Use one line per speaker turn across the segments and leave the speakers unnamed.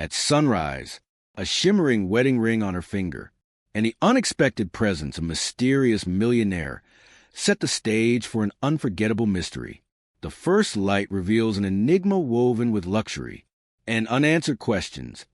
At sunrise, a shimmering wedding ring on her finger, and the unexpected presence of mysterious millionaire set the stage for an unforgettable mystery. The first light reveals an enigma woven with luxury and unanswered questions.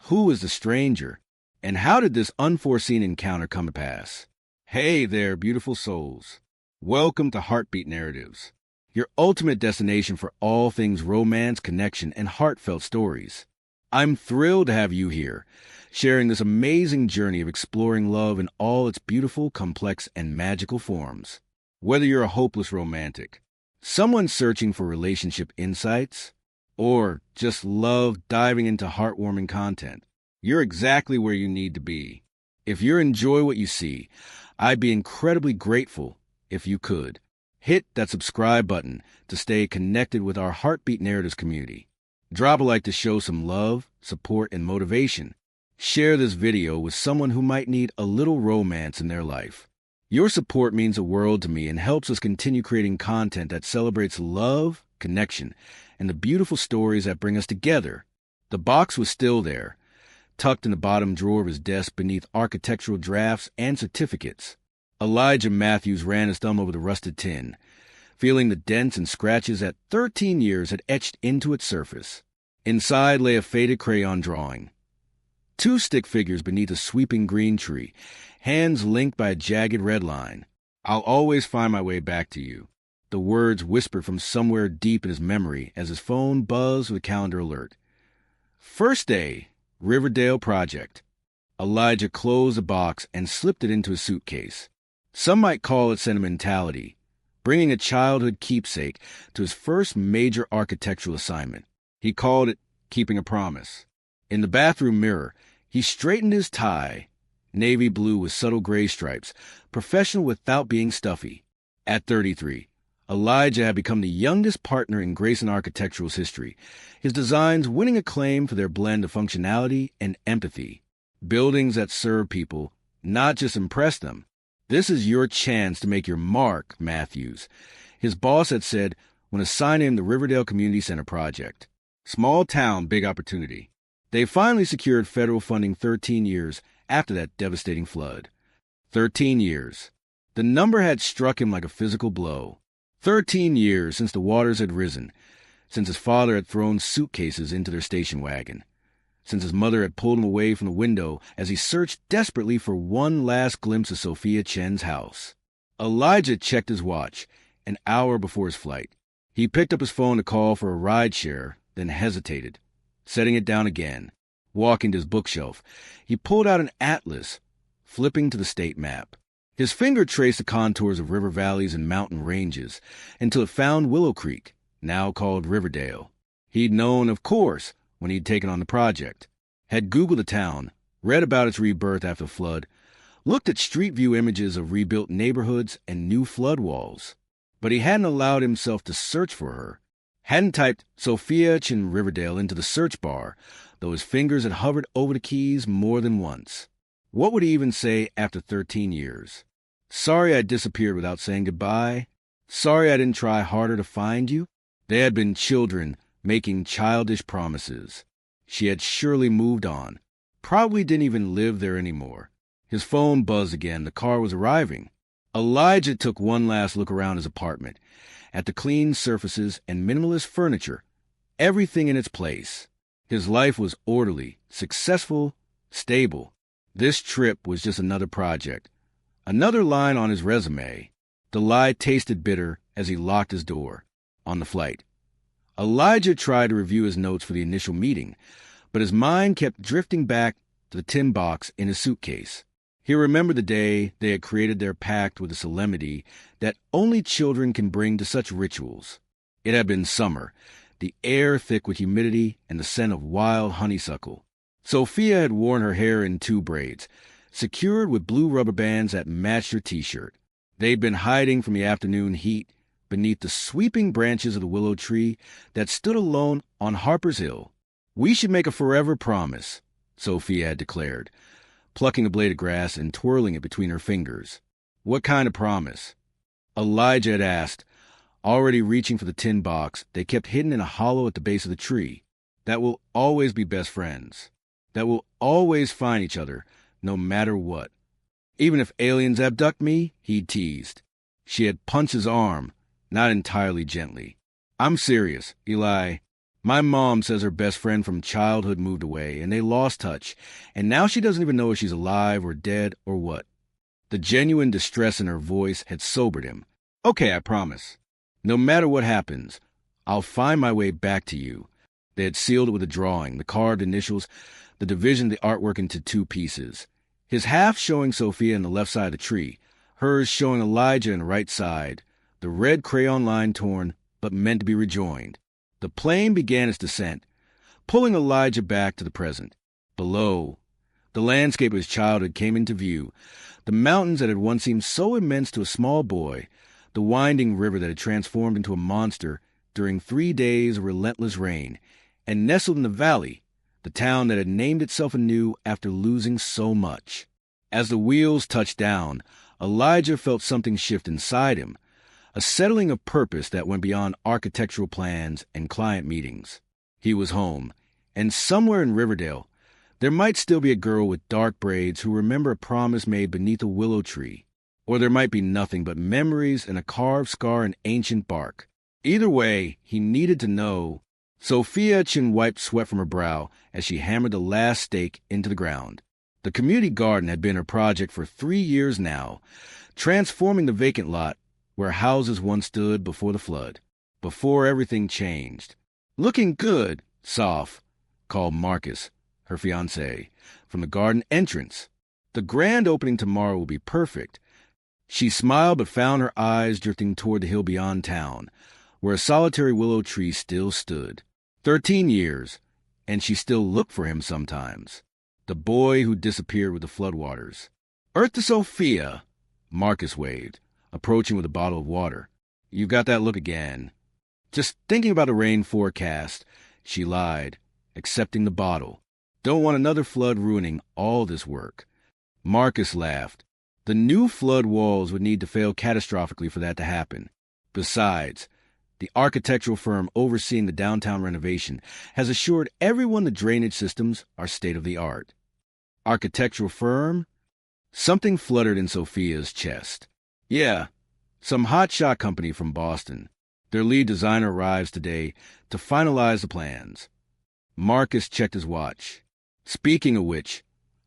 Who is the stranger, and how did this unforeseen encounter come to pass? Hey there, beautiful souls. Welcome to Heartbeat Narratives, your ultimate destination for all things romance, connection, and heartfelt stories. I'm thrilled to have you here, sharing this amazing journey of exploring love in all its beautiful, complex, and magical forms. Whether you're a hopeless romantic, someone searching for relationship insights, or just love diving into heartwarming content, you're exactly where you need to be. If you enjoy what you see, I'd be incredibly grateful if you could hit that subscribe button to stay connected with our Heartbeat Narratives community. Drop a like to show some love, support, and motivation. Share this video with someone who might need a little romance in their life. Your support means the world to me and helps us continue creating content that celebrates love, connection, and the beautiful stories that bring us together. The box was still there, tucked in the bottom drawer of his desk beneath architectural drafts and certificates. Elijah Matthews ran his thumb over the rusted tin, feeling the dents and scratches that 13 years had etched into its surface. Inside lay a faded crayon drawing. Two stick figures beneath a sweeping green tree, hands linked by a jagged red line. I'll always find my way back to you. The words whispered from somewhere deep in his memory as his phone buzzed with a calendar alert. First day, Riverdale Project. Elijah closed the box and slipped it into his suitcase. Some might call it sentimentality, bringing a childhood keepsake to his first major architectural assignment. He called it keeping a promise. In the bathroom mirror, he straightened his tie, navy blue with subtle gray stripes, professional without being stuffy. At 33, Elijah had become the youngest partner in Grayson Architectural's history, his designs winning acclaim for their blend of functionality and empathy. Buildings that serve people, not just impress them. This is your chance to make your mark, Matthews, his boss had said when assigning him the Riverdale Community Center project. Small town, big opportunity. They finally secured federal funding 13 years after that devastating flood. 13 years. The number had struck him like a physical blow. 13 years since the waters had risen, since his father had thrown suitcases into their station wagon, since his mother had pulled him away from the window as he searched desperately for one last glimpse of Sophia Chen's house. Elijah checked his watch, an hour before his flight. He picked up his phone to call for a rideshare, then hesitated, setting it down again. Walking to his bookshelf, he pulled out an atlas, flipping to the state map. His finger traced the contours of river valleys and mountain ranges until it found Willow Creek, now called Riverdale. He'd known, of course, when he'd taken on the project, had Googled the town, read about its rebirth after the flood, looked at street view images of rebuilt neighborhoods and new flood walls. But he hadn't allowed himself to search for her, hadn't typed Sophia Chen Riverdale into the search bar, though his fingers had hovered over the keys more than once. What would he even say after 13 years? Sorry I disappeared without saying goodbye. Sorry I didn't try harder to find you. They had been children, making childish promises. She had surely moved on. Probably didn't even live there anymore. His phone buzzed again. The car was arriving. Elijah took one last look around his apartment, at the clean surfaces and minimalist furniture, everything in its place. His life was orderly, successful, stable. This trip was just another project, another line on his resume. The lie tasted bitter as he locked his door. On the flight, Elijah tried to review his notes for the initial meeting, but his mind kept drifting back to the tin box in his suitcase. He remembered the day they had created their pact with a solemnity that only children can bring to such rituals. It had been summer, the air thick with humidity and the scent of wild honeysuckle. Sophia had worn her hair in 2 braids, secured with blue rubber bands that matched her t-shirt. They'd been hiding from the afternoon heat beneath the sweeping branches of the willow tree that stood alone on Harper's Hill. "We should make a forever promise," Sophia had declared, plucking a blade of grass and twirling it between her fingers. "What kind of promise?" Elijah had asked, already reaching for the tin box they kept hidden in a hollow at the base of the tree. that will always be best friends, that will always find each other no matter what. Even if aliens abduct me, he teased. She had punched his arm, not entirely gently. I'm serious, Eli. My mom says her best friend from childhood moved away, and they lost touch, and now she doesn't even know if she's alive or dead or what. The genuine distress in her voice had sobered him. Okay, I promise. No matter what happens, I'll find my way back to you. They had sealed it with a drawing, the carved initials, the division of the artwork into 2 pieces. His half showing Sophia in the left side of the tree, hers showing Elijah in the right side, the red crayon line torn, but meant to be rejoined. The plane began its descent, pulling Elijah back to the present. Below, the landscape of his childhood came into view, the mountains that had once seemed so immense to a small boy, the winding river that had transformed into a monster during 3 days of relentless rain, and nestled in the valley, the town that had named itself anew after losing so much. As the wheels touched down, Elijah felt something shift inside him, a settling of purpose that went beyond architectural plans and client meetings. He was home, and somewhere in Riverdale, there might still be a girl with dark braids who remembered a promise made beneath a willow tree, or there might be nothing but memories and a carved scar in ancient bark. Either way, he needed to know. Sophia Chin wiped sweat from her brow as she hammered the last stake into the ground. The community garden had been her project for 3 years now, transforming the vacant lot where houses once stood before the flood, before everything changed. Looking good, Soph, called Marcus, her fiancé, from the garden entrance. The grand opening tomorrow will be perfect. She smiled but found her eyes drifting toward the hill beyond town, where a solitary willow tree still stood. 13 years, and she still looked for him sometimes. The boy who disappeared with the floodwaters. Earth to Sophia, Marcus waved, approaching with a bottle of water. You've got that look again. Just thinking about a rain forecast, she lied, accepting the bottle. Don't want another flood ruining all this work. Marcus laughed. The new flood walls would need to fail catastrophically for that to happen. Besides, the architectural firm overseeing the downtown renovation has assured everyone the drainage systems are state-of-the-art. Architectural firm? Something fluttered in Sophia's chest. Yeah, some hotshot company from Boston. Their lead designer arrives today to finalize the plans. Marcus checked his watch. Speaking of which,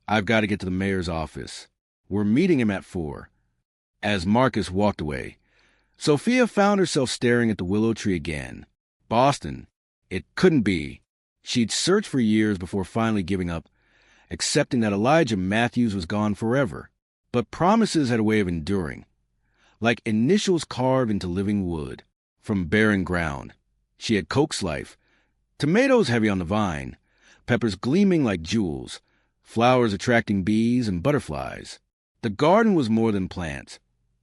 I've got to get to the mayor's office. We're meeting him at 4. As Marcus walked away, Sophia found herself staring at the willow tree again. Boston. It couldn't be. She'd searched for years before finally giving up, accepting that Elijah Matthews was gone forever. But promises had a way of enduring, like initials carved into living wood. From barren ground, she had coaxed life. Tomatoes heavy on the vine, peppers gleaming like jewels, flowers attracting bees and butterflies. The garden was more than plants.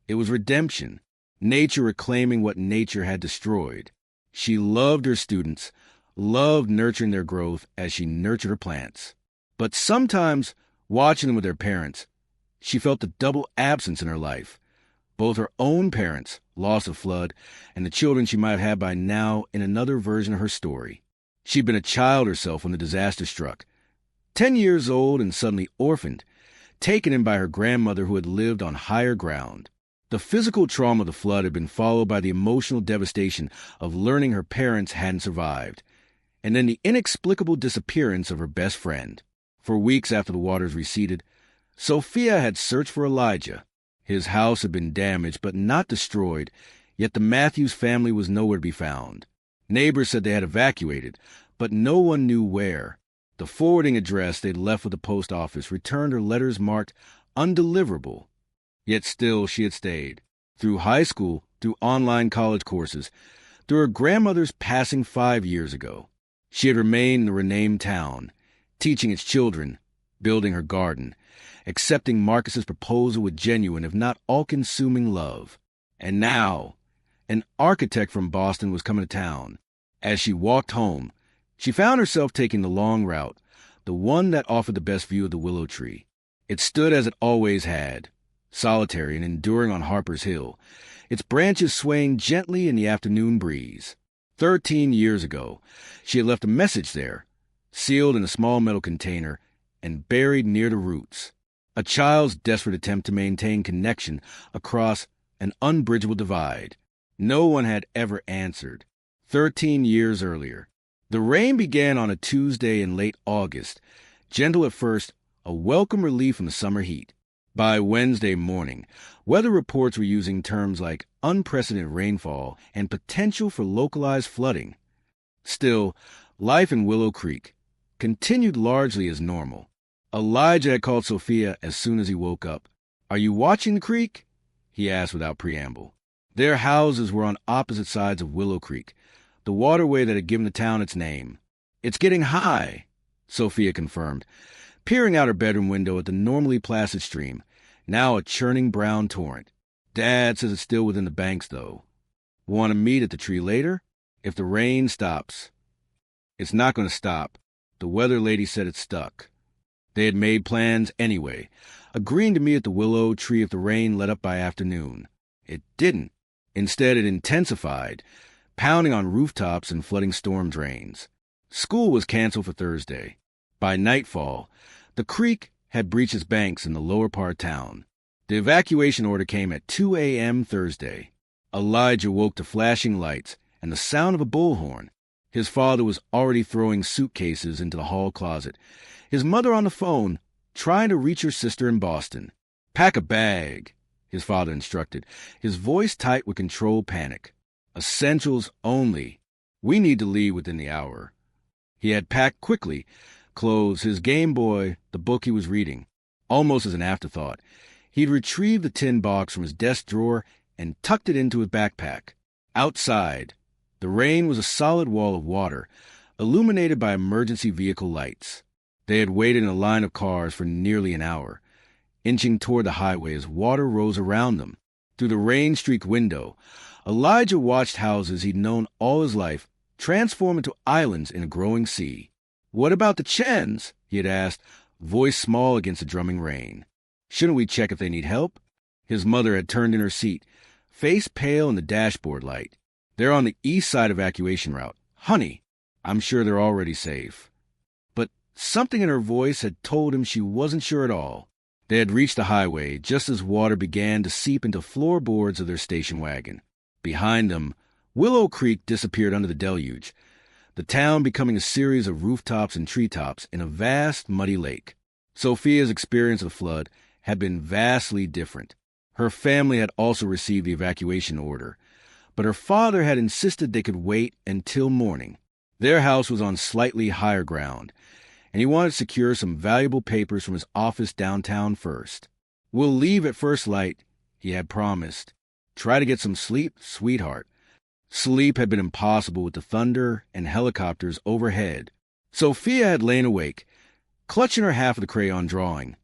It was redemption. Nature reclaiming what nature had destroyed. She loved her students, loved nurturing their growth as she nurtured her plants. But sometimes, watching them with their parents, she felt the double absence in her life. Both her own parents, lost of flood, and the children she might have had by now in another version of her story. She'd been a child herself when the disaster struck. 10 years old and suddenly orphaned, taken in by her grandmother who had lived on higher ground. The physical trauma of the flood had been followed by the emotional devastation of learning her parents hadn't survived, and then the inexplicable disappearance of her best friend. For weeks after the waters receded, Sophia had searched for Elijah. His house had been damaged but not destroyed, yet the Matthews family was nowhere to be found. Neighbors said they had evacuated, but no one knew where. The forwarding address they'd left with the post office returned her letters marked undeliverable. Yet still she had stayed. Through high school, through online college courses, through her grandmother's passing 5 years ago. She had remained in the renamed town, teaching its children, building her garden, accepting Marcus's proposal with genuine, if not all-consuming love. And now, an architect from Boston was coming to town. As she walked home, she found herself taking the long route, the one that offered the best view of the willow tree. It stood as it always had, solitary and enduring on Harper's Hill, its branches swaying gently in the afternoon breeze. 13 years ago, she had left a message there, sealed in a small metal container and buried near the roots. A child's desperate attempt to maintain connection across an unbridgeable divide. No one had ever answered. 13 years earlier. The rain began on a Tuesday in late August, gentle at first, a welcome relief from the summer heat. By Wednesday morning, weather reports were using terms like unprecedented rainfall and potential for localized flooding. Still, life in Willow Creek continued largely as normal. Elijah had called Sophia as soon as he woke up. "Are you watching the creek?" he asked without preamble. Their houses were on opposite sides of Willow Creek, the waterway that had given the town its name. "It's getting high," Sophia confirmed, peering out her bedroom window at the normally placid stream, now a churning brown torrent. "Dad says it's still within the banks, though. Want to meet at the tree later? If the rain stops." "It's not going to stop. The weather lady said it's stuck." They had made plans anyway, agreeing to meet at the willow tree if the rain let up by afternoon. It didn't. Instead, it intensified, pounding on rooftops and flooding storm drains. School was canceled for Thursday. By nightfall, the creek had breached its banks in the lower part of town. The evacuation order came at 2 a.m. Thursday. Elijah woke to flashing lights and the sound of a bullhorn. His father was already throwing suitcases into the hall closet. His mother on the phone, trying to reach her sister in Boston. "Pack a bag," his father instructed, his voice tight with controlled panic. "Essentials only. We need to leave within the hour." He had packed quickly, clothes, his Game Boy, the book he was reading. Almost as an afterthought, he'd retrieved the tin box from his desk drawer and tucked it into his backpack. Outside, the rain was a solid wall of water, illuminated by emergency vehicle lights. They had waited in a line of cars for nearly an hour, inching toward the highway as water rose around them. Through the rain-streaked window, Elijah watched houses he'd known all his life transform into islands in a growing sea. "What about the Chens?" he had asked, voice small against the drumming rain. "Shouldn't we check if they need help?" His mother had turned in her seat, face pale in the dashboard light. "They're on the east side evacuation route. Honey, I'm sure they're already safe." But something in her voice had told him she wasn't sure at all. They had reached the highway just as water began to seep into floorboards of their station wagon. Behind them, Willow Creek disappeared under the deluge, the town becoming a series of rooftops and treetops in a vast, muddy lake. Sophia's experience of the flood had been vastly different. Her family had also received the evacuation order, but her father had insisted they could wait until morning. Their house was on slightly higher ground, and he wanted to secure some valuable papers from his office downtown first. "We'll leave at first light," he had promised. "Try to get some sleep, sweetheart." Sleep had been impossible with the thunder and helicopters overhead. Sophia had lain awake, clutching her half of the crayon drawing,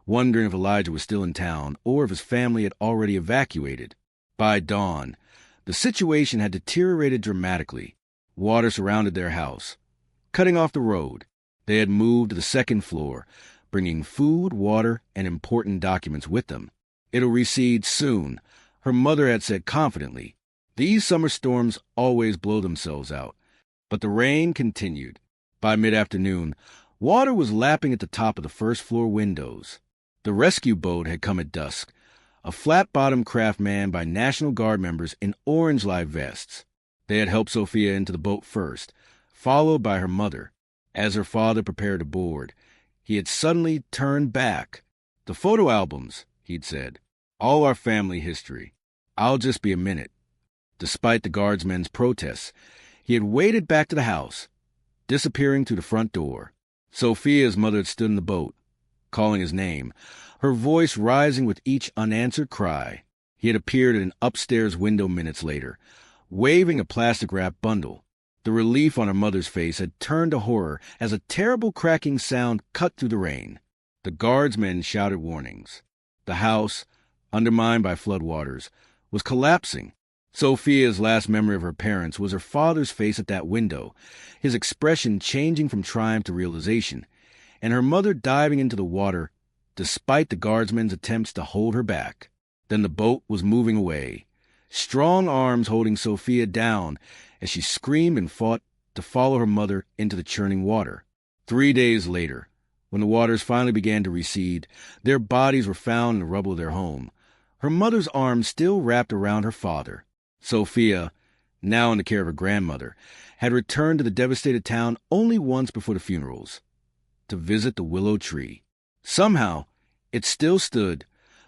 wondering if Elijah was still in town or if his family had already evacuated. By dawn, the situation had deteriorated dramatically. Water surrounded their house, cutting off the road. They had moved to the second floor, bringing food, water, and important documents with them. "It'll recede soon," her mother had said confidently. These summer storms always blow themselves out. But the rain continued. By mid-afternoon, water was lapping at the top of the first-floor windows. The rescue boat had come at dusk, a flat-bottomed craft manned by National Guard members in orange life vests. They had helped Sophia into the boat first, followed by her mother. As her father prepared to board, he had suddenly turned back. "The photo albums," he'd said. "All our family history. I'll just be a minute." Despite the guardsmen's protests, he had waded back to the house, disappearing through the front door. Sophia's mother had stood in the boat, calling his name, her voice rising with each unanswered cry. He had appeared at an upstairs window minutes later, waving a plastic-wrapped bundle. The relief on her mother's face had turned to horror as a terrible cracking sound cut through the rain. The guardsmen shouted warnings. The house, undermined by floodwaters, was collapsing. Sophia's last memory of her parents was her father's face at that window, his expression changing from triumph to realization, and her mother diving into the water despite the guardsmen's attempts to hold her back. Then the boat was moving away, strong arms holding Sophia down as she screamed and fought to follow her mother into the churning water. 3 days later, when the waters finally began to recede, their bodies were found in the rubble of their home, her mother's arms still wrapped around her father. Sophia, now in the care of her grandmother, had returned to the devastated town only once before the funerals, to visit the willow tree. Somehow, it still stood,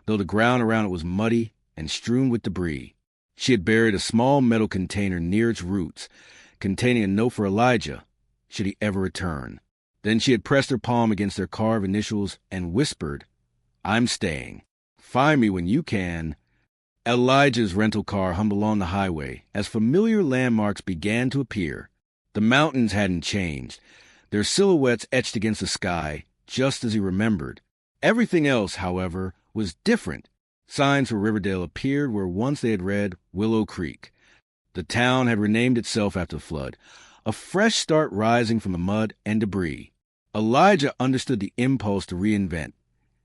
though the ground around it was muddy and strewn with debris. She had buried a small metal container near its roots, containing a note for Elijah, should he ever return. Then she had pressed her palm against their carved initials and whispered, "I'm staying. Find me when you can." Elijah's rental car hummed along the highway as familiar landmarks began to appear. The mountains hadn't changed, their silhouettes etched against the sky, just as he remembered. Everything else, however, was different. Signs for Riverdale appeared where once they had read Willow Creek. The town had renamed itself after the flood, a fresh start rising from the mud and debris. Elijah understood the impulse to reinvent,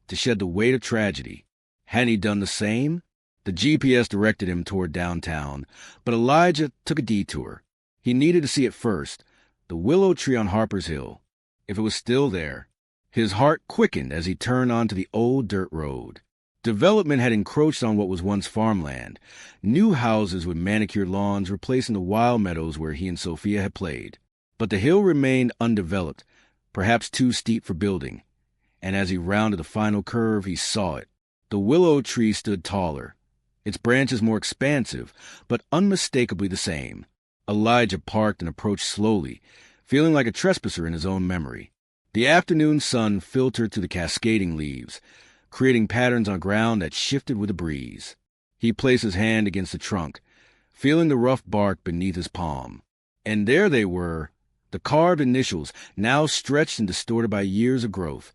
to shed the weight of tragedy. Hadn't he done the same? The GPS directed him toward downtown, but Elijah took a detour. He needed to see it first, the willow tree on Harper's Hill. If it was still there. His heart quickened as he turned onto the old dirt road. Development had encroached on what was once farmland. New houses with manicured lawns replacing the wild meadows where he and Sophia had played. But the hill remained undeveloped, perhaps too steep for building. And as he rounded the final curve, he saw it. The willow tree stood taller, its branches more expansive, but unmistakably the same. Elijah parked and approached slowly, feeling like a trespasser in his own memory. The afternoon sun filtered through the cascading leaves, creating patterns on ground that shifted with the breeze. He placed his hand against the trunk, feeling the rough bark beneath his palm. And there they were, the carved initials, now stretched and distorted by years of growth.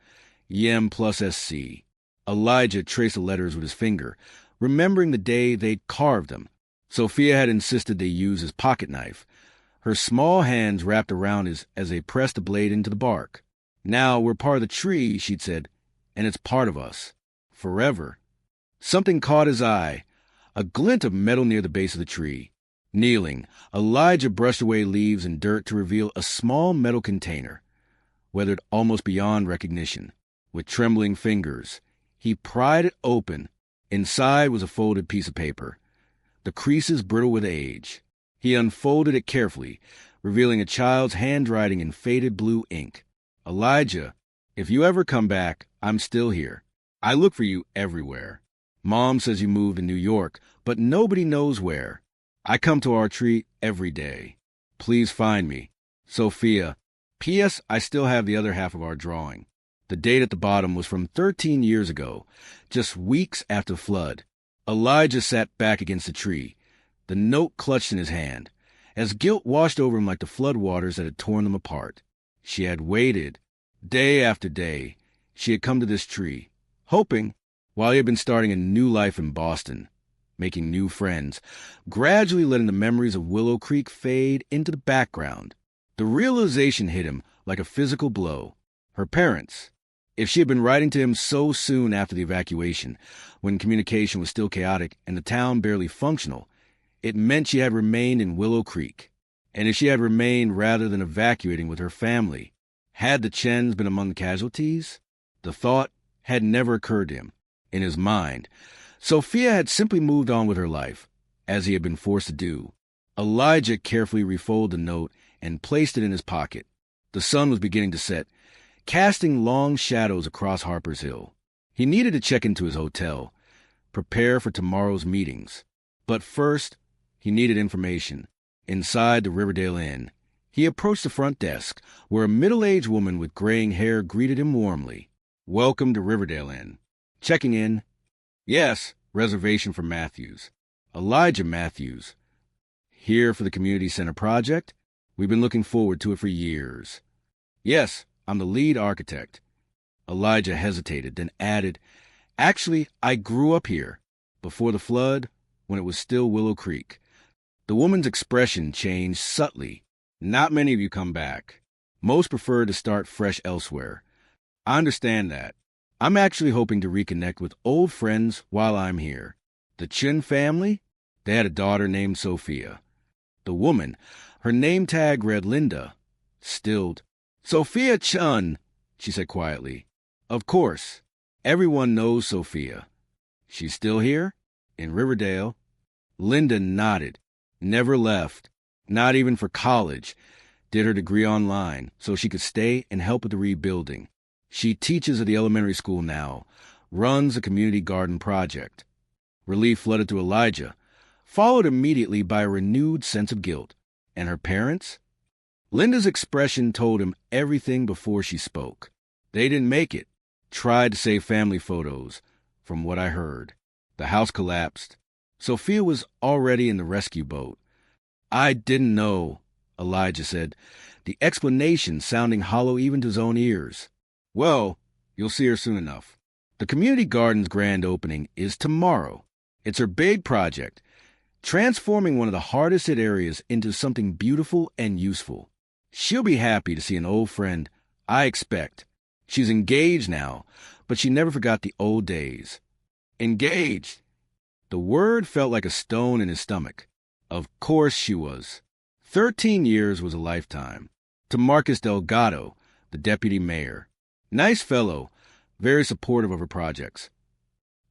Yem plus SC. Elijah traced the letters with his finger, remembering the day they'd carved them. Sophia had insisted they use his pocket knife, her small hands wrapped around his as they pressed the blade into the bark. "Now we're part of the tree," she'd said, "and it's part of us. Forever." Something caught his eye, a glint of metal near the base of the tree. Kneeling, Elijah brushed away leaves and dirt to reveal a small metal container, weathered almost beyond recognition. With trembling fingers, he pried it open. Inside was a folded piece of paper, the creases brittle with age. He unfolded it carefully, revealing a child's handwriting in faded blue ink. "Elijah, if you ever come back, I'm still here. I look for you everywhere. Mom says you moved to New York, but nobody knows where. I come to our tree every day. Please find me. Sophia. P.S. I still have the other half of our drawing." The date at the bottom was from 13 years ago, just weeks after the flood. Elijah sat back against the tree, the note clutched in his hand, as guilt washed over him like the flood waters that had torn them apart. She had waited. Day after day, she had come to this tree, hoping, while he had been starting a new life in Boston, making new friends, gradually letting the memories of Willow Creek fade into the background. The realization hit him like a physical blow. Her parents. If she had been writing to him so soon after the evacuation, when communication was still chaotic and the town barely functional, it meant she had remained in Willow Creek. And if she had remained rather than evacuating with her family, had the Chens been among the casualties? The thought had never occurred to him. In his mind, Sophia had simply moved on with her life, as he had been forced to do. Elijah carefully refolded the note and placed it in his pocket. The sun was beginning to set, casting long shadows across Harper's Hill. He needed to check into his hotel, prepare for tomorrow's meetings. But first, he needed information. Inside the Riverdale Inn, he approached the front desk, where a middle-aged woman with graying hair greeted him warmly. "Welcome to Riverdale Inn." "Checking in." "Yes, reservation for Matthews. Elijah Matthews. Here for the community center project? We've been looking forward to it for years." "Yes, I'm the lead architect." Elijah hesitated, then added, "Actually, I grew up here, before the flood, when it was still Willow Creek." The woman's expression changed subtly. "Not many of you come back. Most prefer to start fresh elsewhere. I understand that. I'm actually hoping to reconnect with old friends while I'm here. The Chin family? They had a daughter named Sophia. The woman, her name tag read Linda, stilled. "Sophia Chun," she said quietly. "Of course. Everyone knows Sophia. She's still here? In Riverdale?" Linda nodded. Never left. Not even for college. Did her degree online so she could stay and help with the rebuilding. She teaches at the elementary school now. Runs a community garden project. Relief flooded through Elijah, followed immediately by a renewed sense of guilt. And her parents? Linda's expression told him everything before she spoke. They didn't make it. Tried to save family photos, from what I heard. The house collapsed. Sophia was already in the rescue boat. "I didn't know," Elijah said, the explanation sounding hollow even to his own ears. "Well, you'll see her soon enough. The community garden's grand opening is tomorrow. It's her big project, transforming one of the hardest-hit areas into something beautiful and useful. She'll be happy to see an old friend, I expect. She's engaged now, but she never forgot the old days." Engaged? The word felt like a stone in his stomach. Of course she was. 13 years was a lifetime. To Marcus Delgado, the deputy mayor. Nice fellow, very supportive of her projects.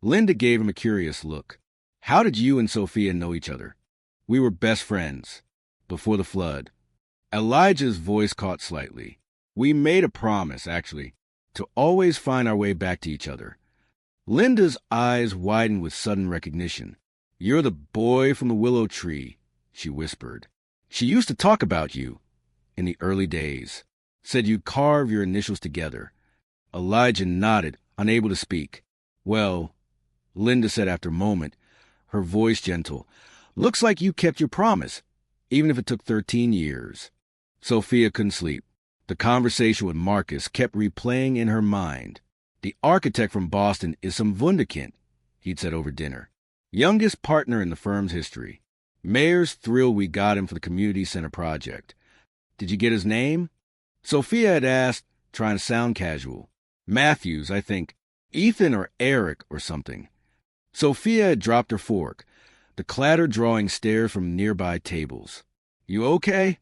Linda gave him a curious look. "How did you and Sophia know each other?" "We were best friends. Before the flood." Elijah's voice caught slightly. "We made a promise, actually, to always find our way back to each other." Linda's eyes widened with sudden recognition. "You're the boy from the willow tree," she whispered. "She used to talk about you in the early days. Said you'd carve your initials together." Elijah nodded, unable to speak. "Well," Linda said after a moment, her voice gentle, "looks like you kept your promise, even if it took 13 years. Sophia couldn't sleep. The conversation with Marcus kept replaying in her mind. "The architect from Boston is some wunderkind," he'd said over dinner. "Youngest partner in the firm's history. Mayor's thrilled we got him for the community center project. Did you get his name?" Sophia had asked, trying to sound casual. "Matthews, I think. Ethan or Eric or something." Sophia had dropped her fork, the clatter drawing stares from nearby tables. "You okay?"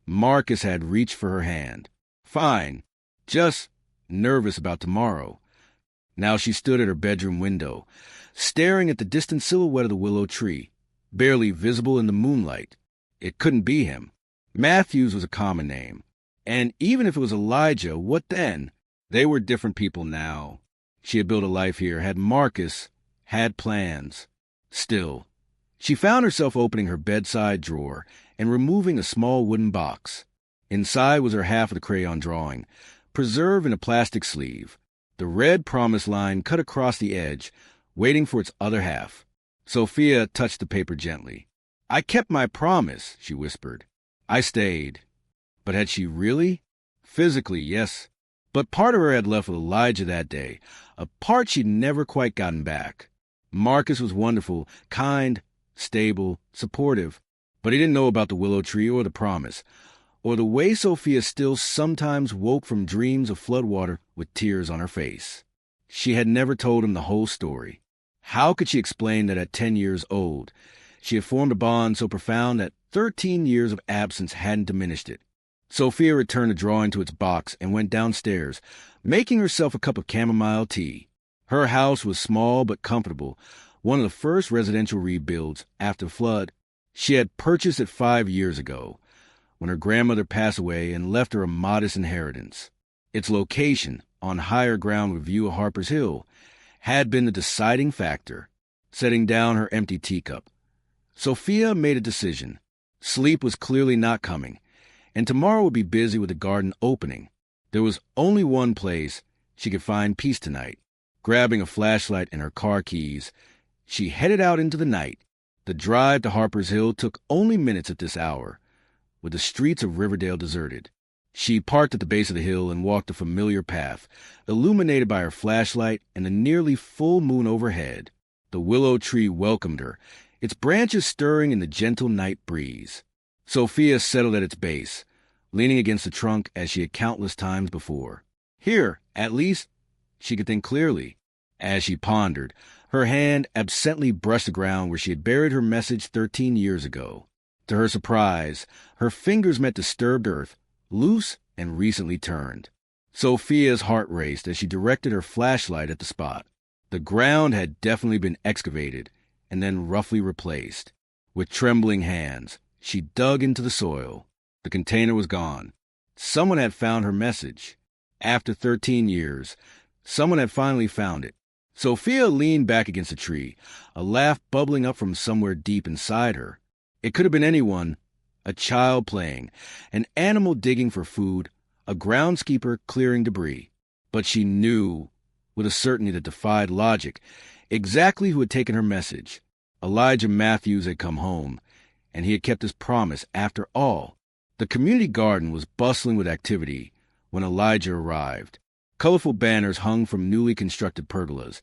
Marcus had reached for her hand. "Fine. Just nervous about tomorrow." Now she stood at her bedroom window, staring at the distant silhouette of the willow tree, barely visible in the moonlight. It couldn't be him. Matthews was a common name. And even if it was Elijah, what then? They were different people now. She had built a life here, had Marcus, had plans. Still, she found herself opening her bedside drawer and removing a small wooden box. Inside was her half of the crayon drawing, preserved in a plastic sleeve. The red promise line cut across the edge, waiting for its other half. Sophia touched the paper gently. "I kept my promise," she whispered. "I stayed." But had she really? Physically, yes. But part of her had left with Elijah that day, a part she'd never quite gotten back. Marcus was wonderful, kind, stable, supportive, but he didn't know about the willow tree or the promise, or the way Sophia still sometimes woke from dreams of floodwater with tears on her face. She had never told him the whole story. How could she explain that at 10 years old, she had formed a bond so profound that 13 years of absence hadn't diminished it? Sophia returned the drawing to its box and went downstairs, making herself a cup of chamomile tea. Her house was small but comfortable, one of the first residential rebuilds after the flood. She had purchased it 5 years ago, when her grandmother passed away and left her a modest inheritance. Its location, on higher ground with view of Harper's Hill, had been the deciding factor, setting down her empty teacup. Sophia made a decision. Sleep was clearly not coming, and tomorrow would be busy with the garden opening. There was only one place she could find peace tonight. Grabbing a flashlight and her car keys, she headed out into the night. The drive to Harper's Hill took only minutes at this hour, with the streets of Riverdale deserted. She parked at the base of the hill and walked a familiar path, illuminated by her flashlight and the nearly full moon overhead. The willow tree welcomed her, its branches stirring in the gentle night breeze. Sophia settled at its base, leaning against the trunk as she had countless times before. Here, at least, she could think clearly. As she pondered, her hand absently brushed the ground where she had buried her message 13 years ago. To her surprise, her fingers met disturbed earth, loose and recently turned. Sophia's heart raced as she directed her flashlight at the spot. The ground had definitely been excavated and then roughly replaced. With trembling hands, she dug into the soil. The container was gone. Someone had found her message. After 13 years, someone had finally found it. Sophia leaned back against a tree, a laugh bubbling up from somewhere deep inside her. It could have been anyone: a child playing, an animal digging for food, a groundskeeper clearing debris. But she knew, with a certainty that defied logic, exactly who had taken her message. Elijah Matthews had come home, and he had kept his promise after all. The community garden was bustling with activity when Elijah arrived. Colorful banners hung from newly constructed pergolas,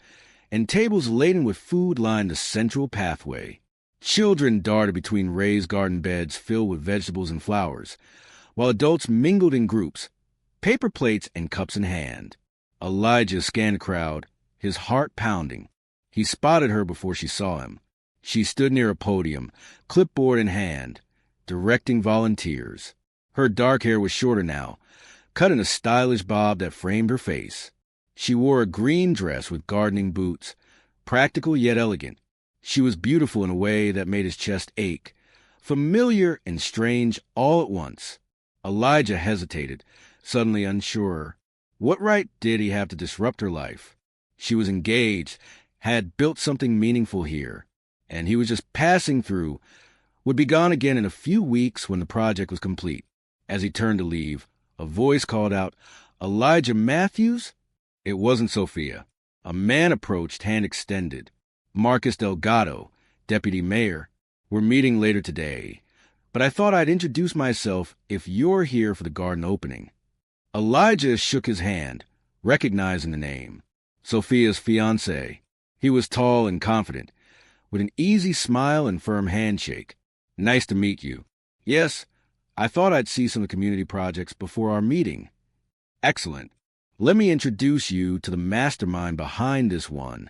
and tables laden with food lined the central pathway. Children darted between raised garden beds filled with vegetables and flowers, while adults mingled in groups, paper plates and cups in hand. Elijah scanned the crowd, his heart pounding. He spotted her before she saw him. She stood near a podium, clipboard in hand, directing volunteers. Her dark hair was shorter now, cut in a stylish bob that framed her face. She wore a green dress with gardening boots, practical yet elegant. She was beautiful in a way that made his chest ache, familiar and strange all at once. Elijah hesitated, suddenly unsure. What right did he have to disrupt her life? She was engaged, had built something meaningful here, and he was just passing through, would be gone again in a few weeks when the project was complete. As he turned to leave, a voice called out, "Elijah Matthews?" It wasn't Sophia. A man approached, hand extended. "Marcus Delgado, deputy mayor. We're meeting later today, but I thought I'd introduce myself if you're here for the garden opening." Elijah shook his hand, recognizing the name. Sophia's fiancé. He was tall and confident, with an easy smile and firm handshake. "Nice to meet you." "Yes, I thought I'd see some of the community projects before our meeting." "Excellent. Let me introduce you to the mastermind behind this one."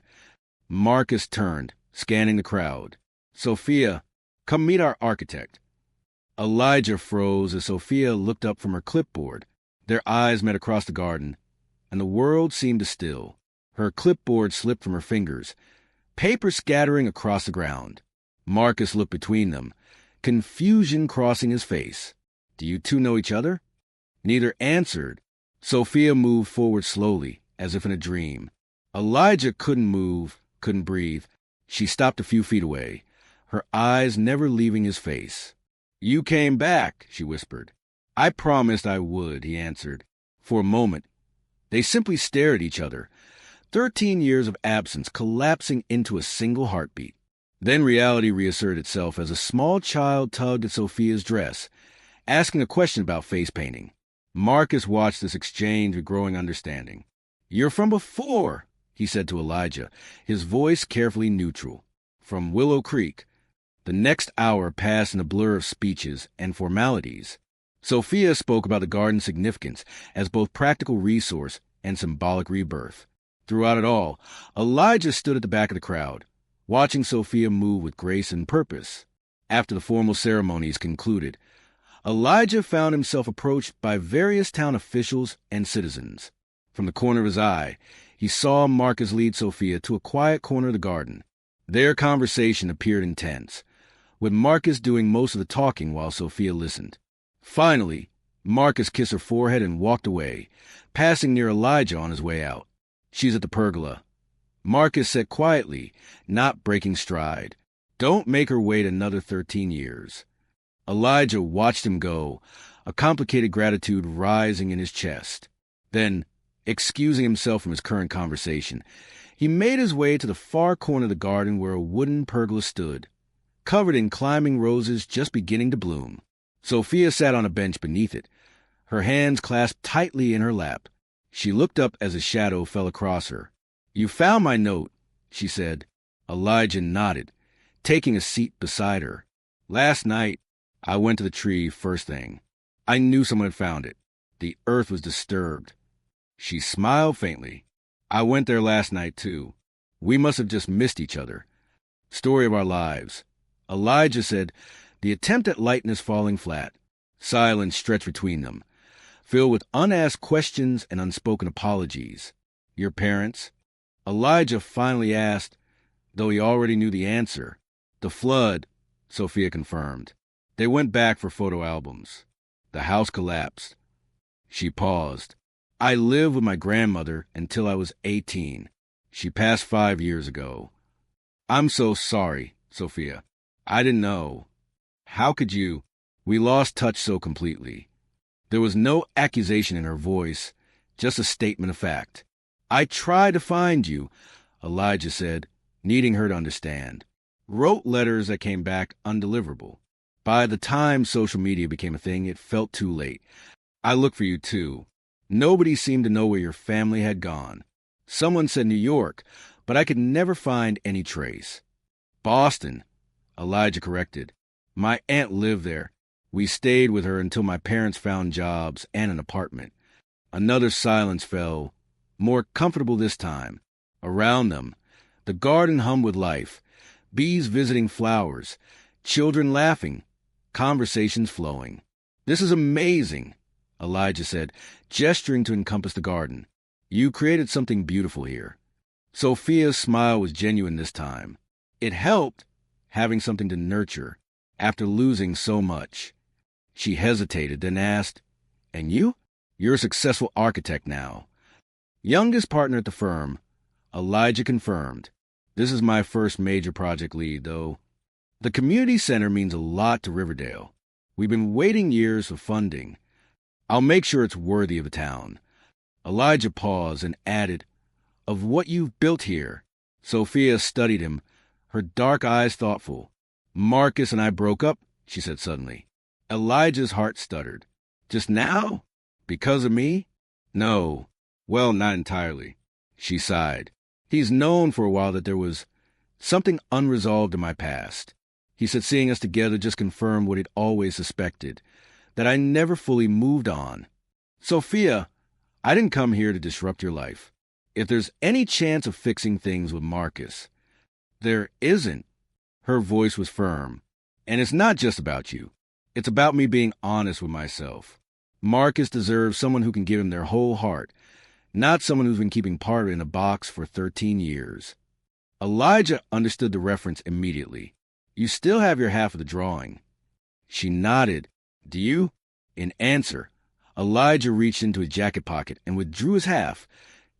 Marcus turned, scanning the crowd. "Sophia, come meet our architect." Elijah froze as Sophia looked up from her clipboard. Their eyes met across the garden, and the world seemed to still. Her clipboard slipped from her fingers, paper scattering across the ground. Marcus looked between them, confusion crossing his face. "Do you two know each other?" Neither answered. Sophia moved forward slowly, as if in a dream. Elijah couldn't move, couldn't breathe. She stopped a few feet away, her eyes never leaving his face. "You came back," she whispered. "I promised I would," he answered. For a moment, they simply stared at each other, 13 years of absence collapsing into a single heartbeat. Then reality reasserted itself as a small child tugged at Sophia's dress, asking a question about face painting. Marcus watched this exchange with growing understanding. "You're from before," he said to Elijah, his voice carefully neutral. "From Willow Creek." The next hour passed in a blur of speeches and formalities. Sophia spoke about the garden's significance as both practical resource and symbolic rebirth. Throughout it all, Elijah stood at the back of the crowd, watching Sophia move with grace and purpose. After the formal ceremonies concluded, Elijah found himself approached by various town officials and citizens. From the corner of his eye, he saw Marcus lead Sophia to a quiet corner of the garden. Their conversation appeared intense, with Marcus doing most of the talking while Sophia listened. Finally, Marcus kissed her forehead and walked away, passing near Elijah on his way out. "She's at the pergola," Marcus said quietly, not breaking stride. "Don't make her wait another 13 years. Elijah watched him go, a complicated gratitude rising in his chest. Then, excusing himself from his current conversation, he made his way to the far corner of the garden where a wooden pergola stood, covered in climbing roses just beginning to bloom. Sophia sat on a bench beneath it, her hands clasped tightly in her lap. She looked up as a shadow fell across her. "You found my note," she said. Elijah nodded, taking a seat beside her. "Last night, I went to the tree first thing. I knew someone had found it. The earth was disturbed." She smiled faintly. "I went there last night, too. We must have just missed each other. Story of our lives." Elijah said, The attempt at lightness falling flat. Silence stretched between them, filled with unasked questions and unspoken apologies. Your parents? Elijah finally asked, though he already knew the answer. The flood, Sophia confirmed. They went back for photo albums. The house collapsed. She paused. I lived with my grandmother until I was 18. She passed 5 years ago. I'm so sorry, Sophia. I didn't know. How could you? We lost touch so completely. There was no accusation in her voice, just a statement of fact. I tried to find you, Elijah said, needing her to understand. Wrote letters that came back undeliverable. By the time social media became a thing, it felt too late. I looked for you too. Nobody seemed to know where your family had gone. Someone said New York, but I could never find any trace. Boston, Elijah corrected. My aunt lived there. We stayed with her until my parents found jobs and an apartment. Another silence fell, more comfortable this time. Around them, the garden hummed with life, bees visiting flowers, children laughing, conversations flowing. This is amazing, Elijah said, gesturing to encompass the garden. You created something beautiful here. Sophia's smile was genuine this time. It helped, having something to nurture, after losing so much. She hesitated, then asked, And you? You're a successful architect now. Youngest partner at the firm, Elijah confirmed. This is my first major project lead, though. The community center means a lot to Riverdale. We've been waiting years for funding. I'll make sure it's worthy of the town. Elijah paused and added, Of what you've built here. Sophia studied him, her dark eyes thoughtful. Marcus and I broke up, she said suddenly. Elijah's heart stuttered. Just now? Because of me? No. Well, not entirely. She sighed. He's known for a while that there was something unresolved in my past. He said seeing us together just confirmed what he'd always suspected, that I never fully moved on. Sophia, I didn't come here to disrupt your life. If there's any chance of fixing things with Marcus, there isn't. Her voice was firm. And it's not just about you. It's about me being honest with myself. Marcus deserves someone who can give him their whole heart, not someone who's been keeping part of it in a box for 13 years. Elijah understood the reference immediately. You still have your half of the drawing. She nodded. Do you? In answer, Elijah reached into his jacket pocket and withdrew his half,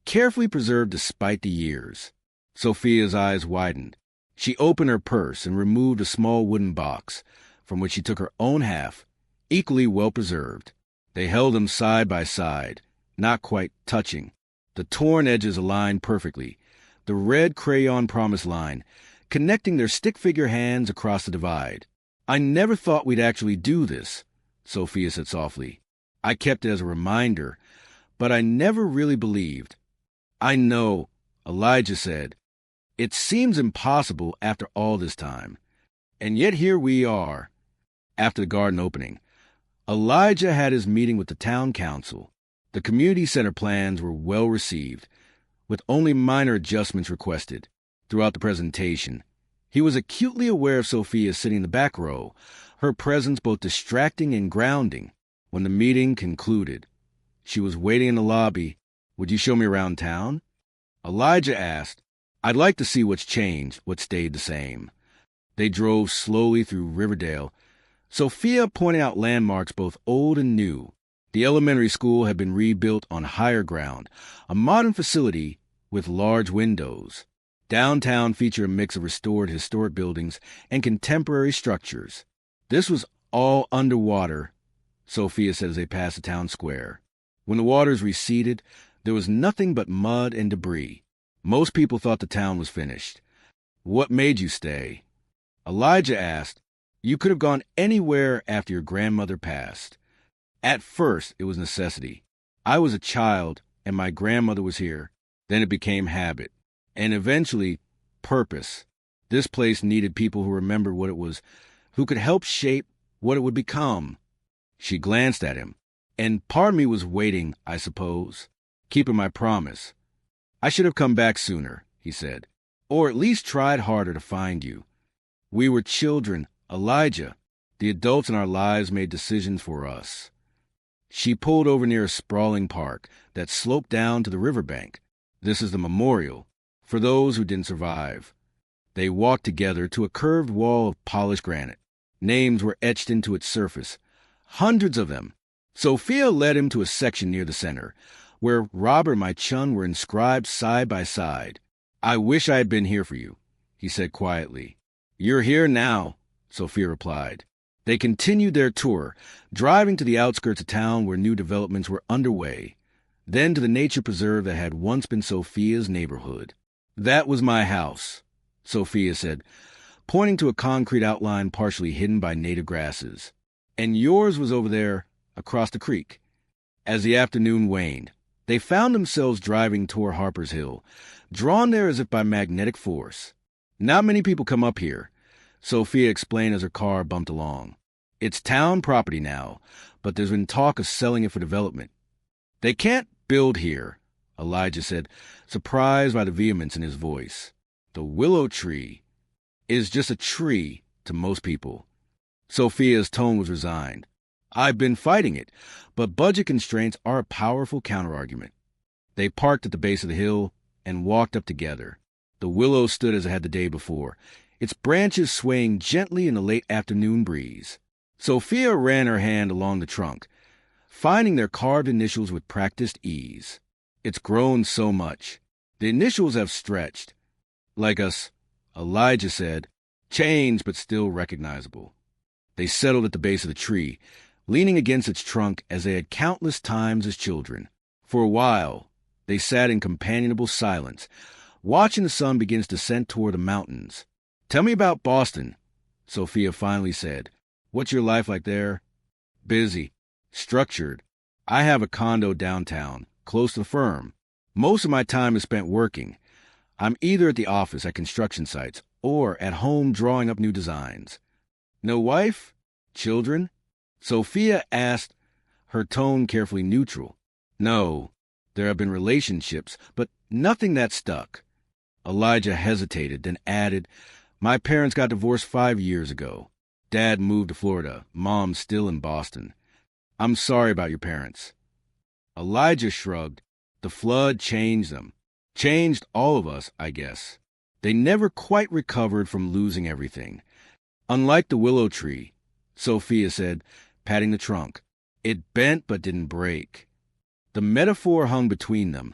carefully preserved despite the years. Sophia's eyes widened. She opened her purse and removed a small wooden box, from which she took her own half, equally well preserved. They held them side by side, not quite touching. The torn edges aligned perfectly, the red crayon promise line, connecting their stick-figure hands across the divide. I never thought we'd actually do this, Sophia said softly. I kept it as a reminder, but I never really believed. I know, Elijah said. It seems impossible after all this time. And yet here we are. After the garden opening, Elijah had his meeting with the town council. The community center plans were well received, with only minor adjustments requested. Throughout the presentation, he was acutely aware of Sophia sitting in the back row, her presence both distracting and grounding. When the meeting concluded, she was waiting in the lobby. Would you show me around town? Elijah asked. I'd like to see what's changed, what stayed the same. They drove slowly through Riverdale, Sophia pointing out landmarks both old and new. The elementary school had been rebuilt on higher ground, a modern facility with large windows. Downtown featured a mix of restored historic buildings and contemporary structures. This was all underwater, Sophia said as they passed the town square. When the waters receded, there was nothing but mud and debris. Most people thought the town was finished. What made you stay? Elijah asked. You could have gone anywhere after your grandmother passed. At first, it was necessity. I was a child, and my grandmother was here. Then it became habit. And eventually, purpose. This place needed people who remembered what it was, who could help shape what it would become. She glanced at him. And part of me was waiting, I suppose, keeping my promise. I should have come back sooner, he said, or at least tried harder to find you. We were children, Elijah. The adults in our lives made decisions for us. She pulled over near a sprawling park that sloped down to the riverbank. This is the memorial for those who didn't survive. They walked together to a curved wall of polished granite. Names were etched into its surface, hundreds of them. Sophia led him to a section near the center, where Robert and my chum were inscribed side by side. "I wish I had been here for you," he said quietly. "You're here now," Sophia replied. They continued their tour, driving to the outskirts of town where new developments were underway, then to the nature preserve that had once been Sophia's neighborhood. "That was my house," Sophia said, pointing to a concrete outline partially hidden by native grasses. "And yours was over there, across the creek." As the afternoon waned, they found themselves driving toward Harper's Hill, drawn there as if by magnetic force. "Not many people come up here," Sophia explained as her car bumped along. "It's town property now, but there's been talk of selling it for development." "They can't build here," Elijah said, surprised by the vehemence in his voice. "The willow tree is just a tree to most people." Sophia's tone was resigned. "I've been fighting it, but budget constraints are a powerful counterargument." They parked at the base of the hill and walked up together. The willow stood as it had the day before, its branches swaying gently in the late afternoon breeze. Sophia ran her hand along the trunk, finding their carved initials with practiced ease. "It's grown so much. The initials have stretched. Like us," Elijah said, "changed but still recognizable." They settled at the base of the tree, leaning against its trunk as they had countless times as children. For a while, they sat in companionable silence, watching the sun begin its descent toward the mountains. "Tell me about Boston," Sophia finally said. "What's your life like there?" "Busy. Structured. I have a condo downtown, close to the firm. Most of my time is spent working. I'm either at the office at construction sites or at home drawing up new designs." "No wife? Children?" Sophia asked, her tone carefully neutral. "No. There have been relationships, but nothing that stuck." Elijah hesitated, then added, "My parents got divorced 5 years ago. Dad moved to Florida. Mom's still in Boston. I'm sorry about your parents." Elijah shrugged. "The flood changed them. Changed all of us, I guess. They never quite recovered from losing everything. Unlike the willow tree," Sophia said, patting the trunk. "It bent but didn't break." The metaphor hung between them,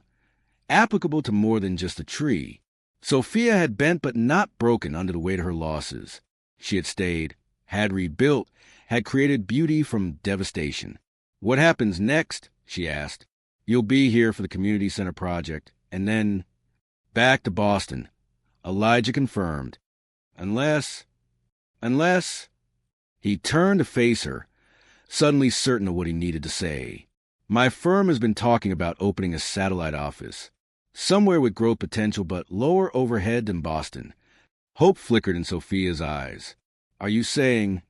applicable to more than just the tree. Sophia had bent but not broken under the weight of her losses. She had stayed, had rebuilt, had created beauty from devastation. "What happens next?" she asked. "You'll be here for the community center project, and then back to Boston," Elijah confirmed. Unless... He turned to face her, suddenly certain of what he needed to say. "My firm has been talking about opening a satellite office, somewhere with growth potential but lower overhead than Boston." Hope flickered in Sophia's eyes. "Are you saying—"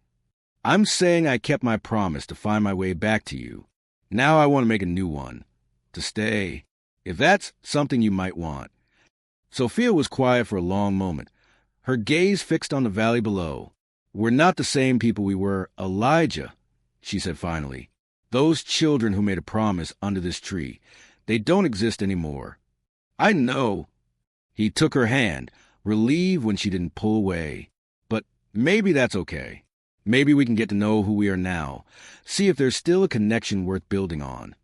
"I'm saying I kept my promise to find my way back to you. Now I want to make a new one. To stay. If that's something you might want." Sophia was quiet for a long moment, her gaze fixed on the valley below. "We're not the same people we were, Elijah," she said finally. "Those children who made a promise under this tree, they don't exist anymore." "I know." He took her hand, relieved when she didn't pull away. "But maybe that's okay. Maybe we can get to know who we are now, see if there's still a connection worth building on."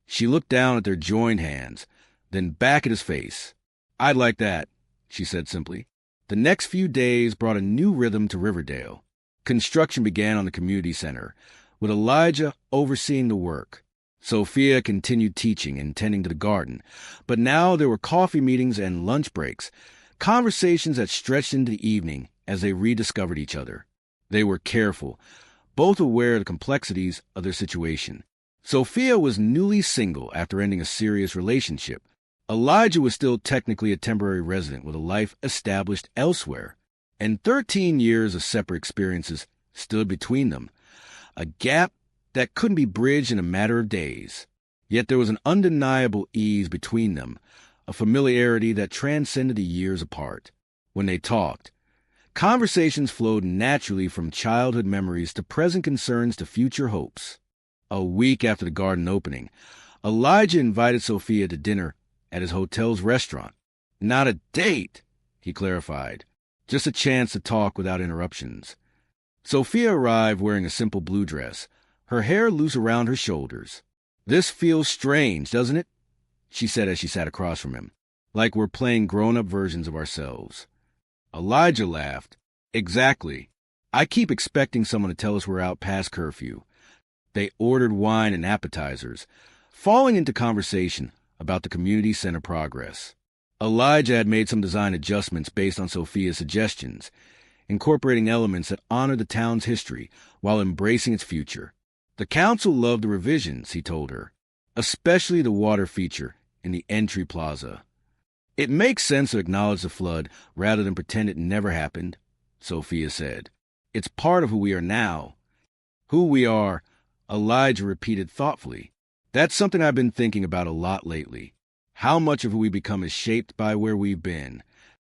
She looked down at their joined hands, then back at his face. "I'd like that," she said simply. The next few days brought a new rhythm to Riverdale. Construction began on the community center, with Elijah overseeing the work. Sophia continued teaching and tending to the garden, but now there were coffee meetings and lunch breaks, conversations that stretched into the evening as they rediscovered each other. They were careful, both aware of the complexities of their situation. Sophia was newly single after ending a serious relationship. Elijah was still technically a temporary resident with a life established elsewhere, and 13 years of separate experiences stood between them, a gap that couldn't be bridged in a matter of days. Yet there was an undeniable ease between them, a familiarity that transcended the years apart. When they talked, Conversations flowed naturally from childhood memories to present concerns to future hopes. A week after the garden opening, Elijah invited Sophia to dinner at his hotel's restaurant. Not a date, he clarified, just a chance to talk without interruptions. Sophia arrived wearing a simple blue dress, her hair loose around her shoulders. "This feels strange, doesn't it?" she said as she sat across from him, "like we're playing grown-up versions of ourselves." Elijah laughed. "Exactly. I keep expecting someone to tell us we're out past curfew." They ordered wine and appetizers, falling into conversation about the community center progress. Elijah had made some design adjustments based on Sophia's suggestions, incorporating elements that honor the town's history while embracing its future. The council loved the revisions, he told her, especially the water feature in the entry plaza. "It makes sense to acknowledge the flood rather than pretend it never happened," Sophia said. "It's part of who we are now." "Who we are," Elijah repeated thoughtfully. "That's something I've been thinking about a lot lately. How much of who we become is shaped by where we've been.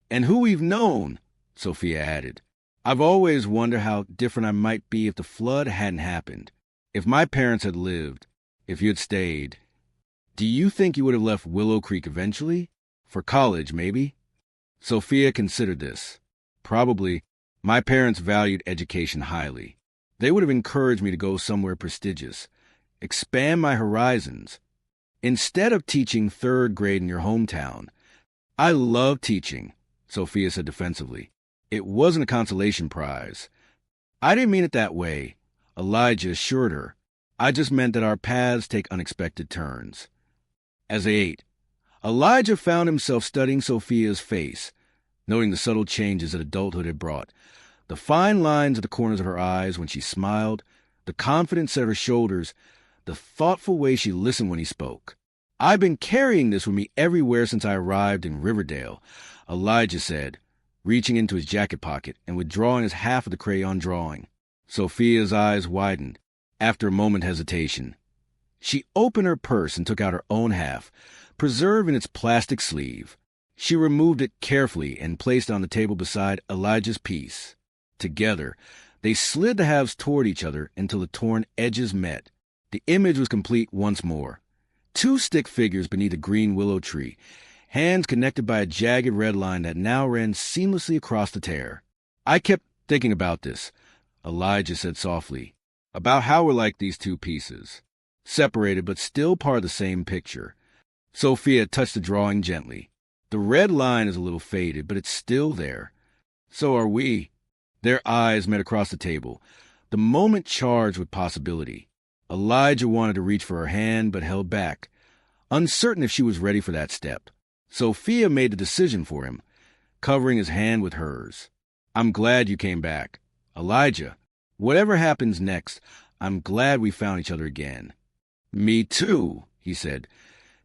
And who we've known," Sophia added. "I've always wondered how different I might be if the flood hadn't happened. If my parents had lived, if you had stayed. Do you think you would have left Willow Creek eventually? For college, maybe?" Sophia considered this. "Probably. My parents valued education highly. They would have encouraged me to go somewhere prestigious, expand my horizons. Instead of teaching third grade in your hometown." "I love teaching," Sophia said defensively. "It wasn't a consolation prize." "I didn't mean it that way," Elijah assured her. "I just meant that our paths take unexpected turns." As they ate, Elijah found himself studying Sophia's face, noting the subtle changes that adulthood had brought. The fine lines at the corners of her eyes when she smiled, the confidence at her shoulders, the thoughtful way she listened when he spoke. "I've been carrying this with me everywhere since I arrived in Riverdale," Elijah said, reaching into his jacket pocket and withdrawing his half of the crayon drawing. Sophia's eyes widened. After a moment's hesitation, she opened her purse and took out her own half, preserved in its plastic sleeve. She removed it carefully and placed it on the table beside Elijah's piece. Together, they slid the halves toward each other until the torn edges met. The image was complete once more. Two stick figures beneath a green willow tree, hands connected by a jagged red line that now ran seamlessly across the tear. "I kept thinking about this," Elijah said softly, "about how we're like these two pieces, separated but still part of the same picture." Sophia touched the drawing gently. "The red line is a little faded, but it's still there. So are we." Their eyes met across the table, the moment charged with possibility. Elijah wanted to reach for her hand, but held back, uncertain if she was ready for that step. Sophia made the decision for him, covering his hand with hers. "I'm glad you came back. Elijah, whatever happens next, I'm glad we found each other again." "Me too," he said,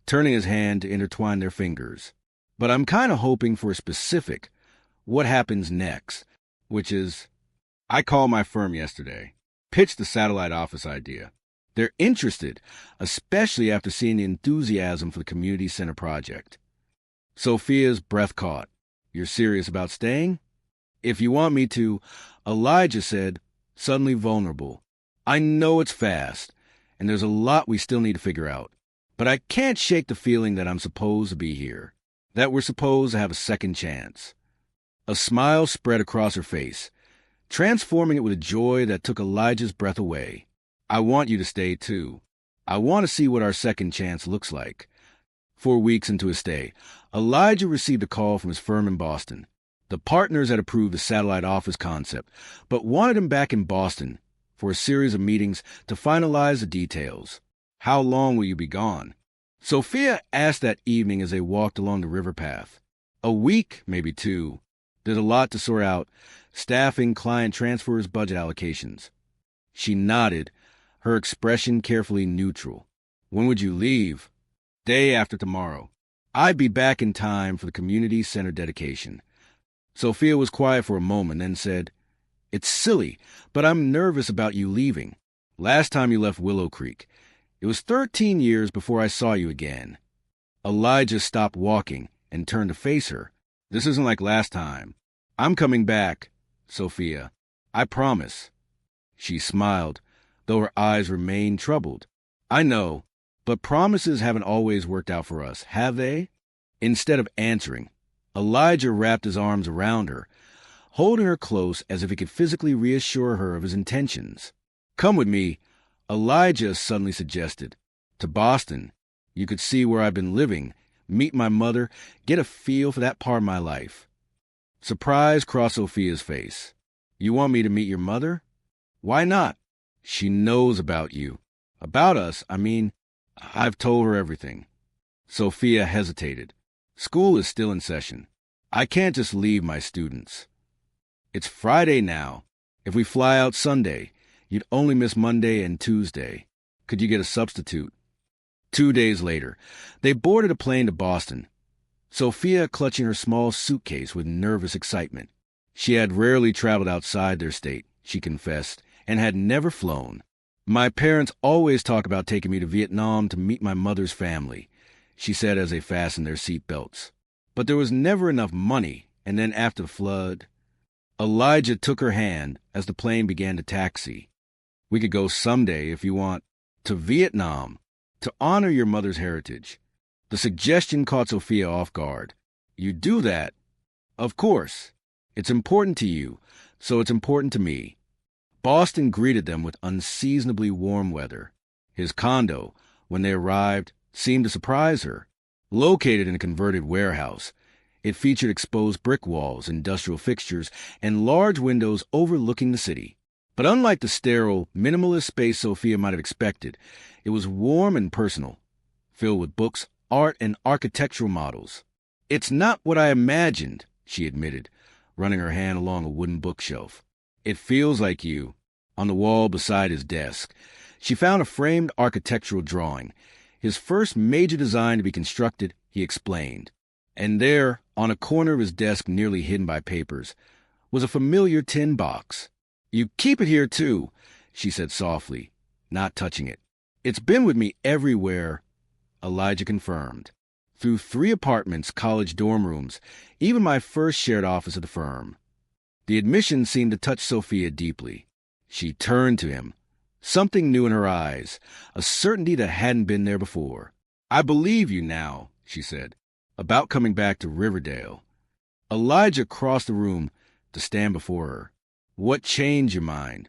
turning his hand to intertwine their fingers. "But I'm kind of hoping for a specific what happens next, which is, I called my firm yesterday, pitched the satellite office idea. They're interested, especially after seeing the enthusiasm for the community center project." Sophia's breath caught. "You're serious about staying?" "If you want me to," Elijah said, suddenly vulnerable. "I know it's fast, and there's a lot we still need to figure out. But I can't shake the feeling that I'm supposed to be here, that we're supposed to have a second chance." A smile spread across her face, transforming it with a joy that took Elijah's breath away. "I want you to stay, too. I want to see what our second chance looks like." 4 weeks into his stay, Elijah received a call from his firm in Boston. The partners had approved the satellite office concept, but wanted him back in Boston for a series of meetings to finalize the details. "How long will you be gone?" Sophia asked that evening as they walked along the river path. "A week, maybe 2. There's a lot to sort out: staffing, client transfers, budget allocations." She nodded, her expression carefully neutral. "When would you leave?" "Day after tomorrow. I'd be back in time for the community center dedication." Sophia was quiet for a moment, then said, "It's silly, but I'm nervous about you leaving. Last time you left Willow Creek, it was 13 years before I saw you again." Elijah stopped walking and turned to face her. "This isn't like last time. I'm coming back, Sophia. I promise. She smiled, though her eyes remained troubled. I know, but promises haven't always worked out for us, have they? Instead of answering, Elijah wrapped his arms around her, holding her close as if he could physically reassure her of his intentions. Come with me, Elijah suddenly suggested. To Boston. You could see where I've been living, meet my mother, get a feel for that part of my life. Surprise crossed Sophia's face. You want me to meet your mother? Why not? She knows about you. About us, I mean, I've told her everything. Sophia hesitated. School is still in session. I can't just leave my students. It's Friday now. If we fly out Sunday, you'd only miss Monday and Tuesday. Could you get a substitute? 2 days later, they boarded a plane to Boston, Sophia clutching her small suitcase with nervous excitement. She had rarely traveled outside their state, she confessed, and had never flown. My parents always talk about taking me to Vietnam to meet my mother's family, she said as they fastened their seat belts. But there was never enough money, and then after the flood... Elijah took her hand as the plane began to taxi. We could go someday if you want. To Vietnam. To honor your mother's heritage. The suggestion caught Sophia off guard. You do that? Of course. It's important to you, so it's important to me. Boston greeted them with unseasonably warm weather. His condo, when they arrived, seemed to surprise her. Located in a converted warehouse, it featured exposed brick walls, industrial fixtures, and large windows overlooking the city. But unlike the sterile, minimalist space Sophia might have expected, it was warm and personal, filled with books, art, and architectural models. It's not what I imagined, she admitted, running her hand along a wooden bookshelf. It feels like you. On the wall beside his desk, she found a framed architectural drawing. His first major design to be constructed, he explained. And there, on a corner of his desk nearly hidden by papers, was a familiar tin box. You keep it here, too, she said softly, not touching it. It's been with me everywhere, Elijah confirmed. Through 3 apartments, college dorm rooms, even my first shared office at the firm. The admission seemed to touch Sophia deeply. She turned to him, something new in her eyes, a certainty that hadn't been there before. I believe you now, she said, about coming back to Riverdale. Elijah crossed the room to stand before her. What changed your mind?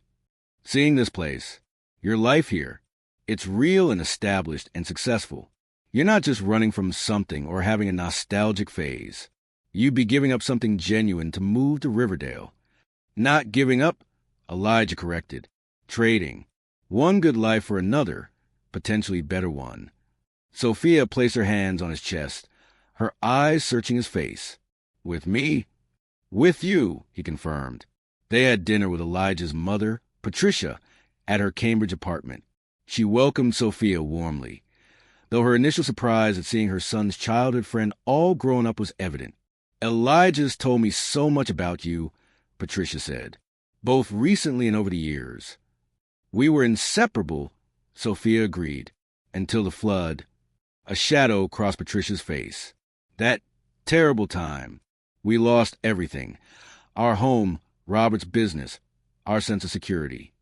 Seeing this place, your life here. It's real and established and successful. You're not just running from something or having a nostalgic phase. You'd be giving up something genuine to move to Riverdale. Not giving up, Elijah corrected. Trading. One good life for another, potentially better one. Sophia placed her hands on his chest, her eyes searching his face. With me? With you, he confirmed. They had dinner with Elijah's mother, Patricia, at her Cambridge apartment. She welcomed Sophia warmly, though her initial surprise at seeing her son's childhood friend all grown up was evident. Elijah's told me so much about you, Patricia said, both recently and over the years. We were inseparable, Sophia agreed, until the flood. A shadow crossed Patricia's face. That terrible time. We lost everything. Our home, Robert's business, our sense of security.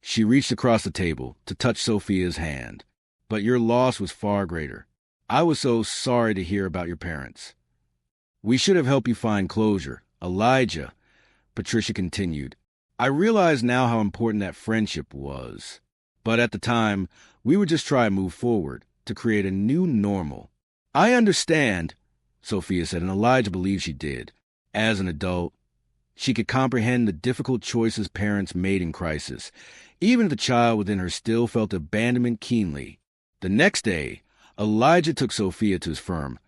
She reached across the table to touch Sophia's hand. But your loss was far greater. I was so sorry to hear about your parents. We should have helped you find closure. Elijah, Patricia continued. I realize now how important that friendship was. But at the time, we were just trying to move forward, to create a new normal. I understand, Sophia said, and Elijah believed she did. As an adult, she could comprehend the difficult choices parents made in crisis, even if the child within her still felt abandonment keenly. The next day, Elijah took Sophia to his firm,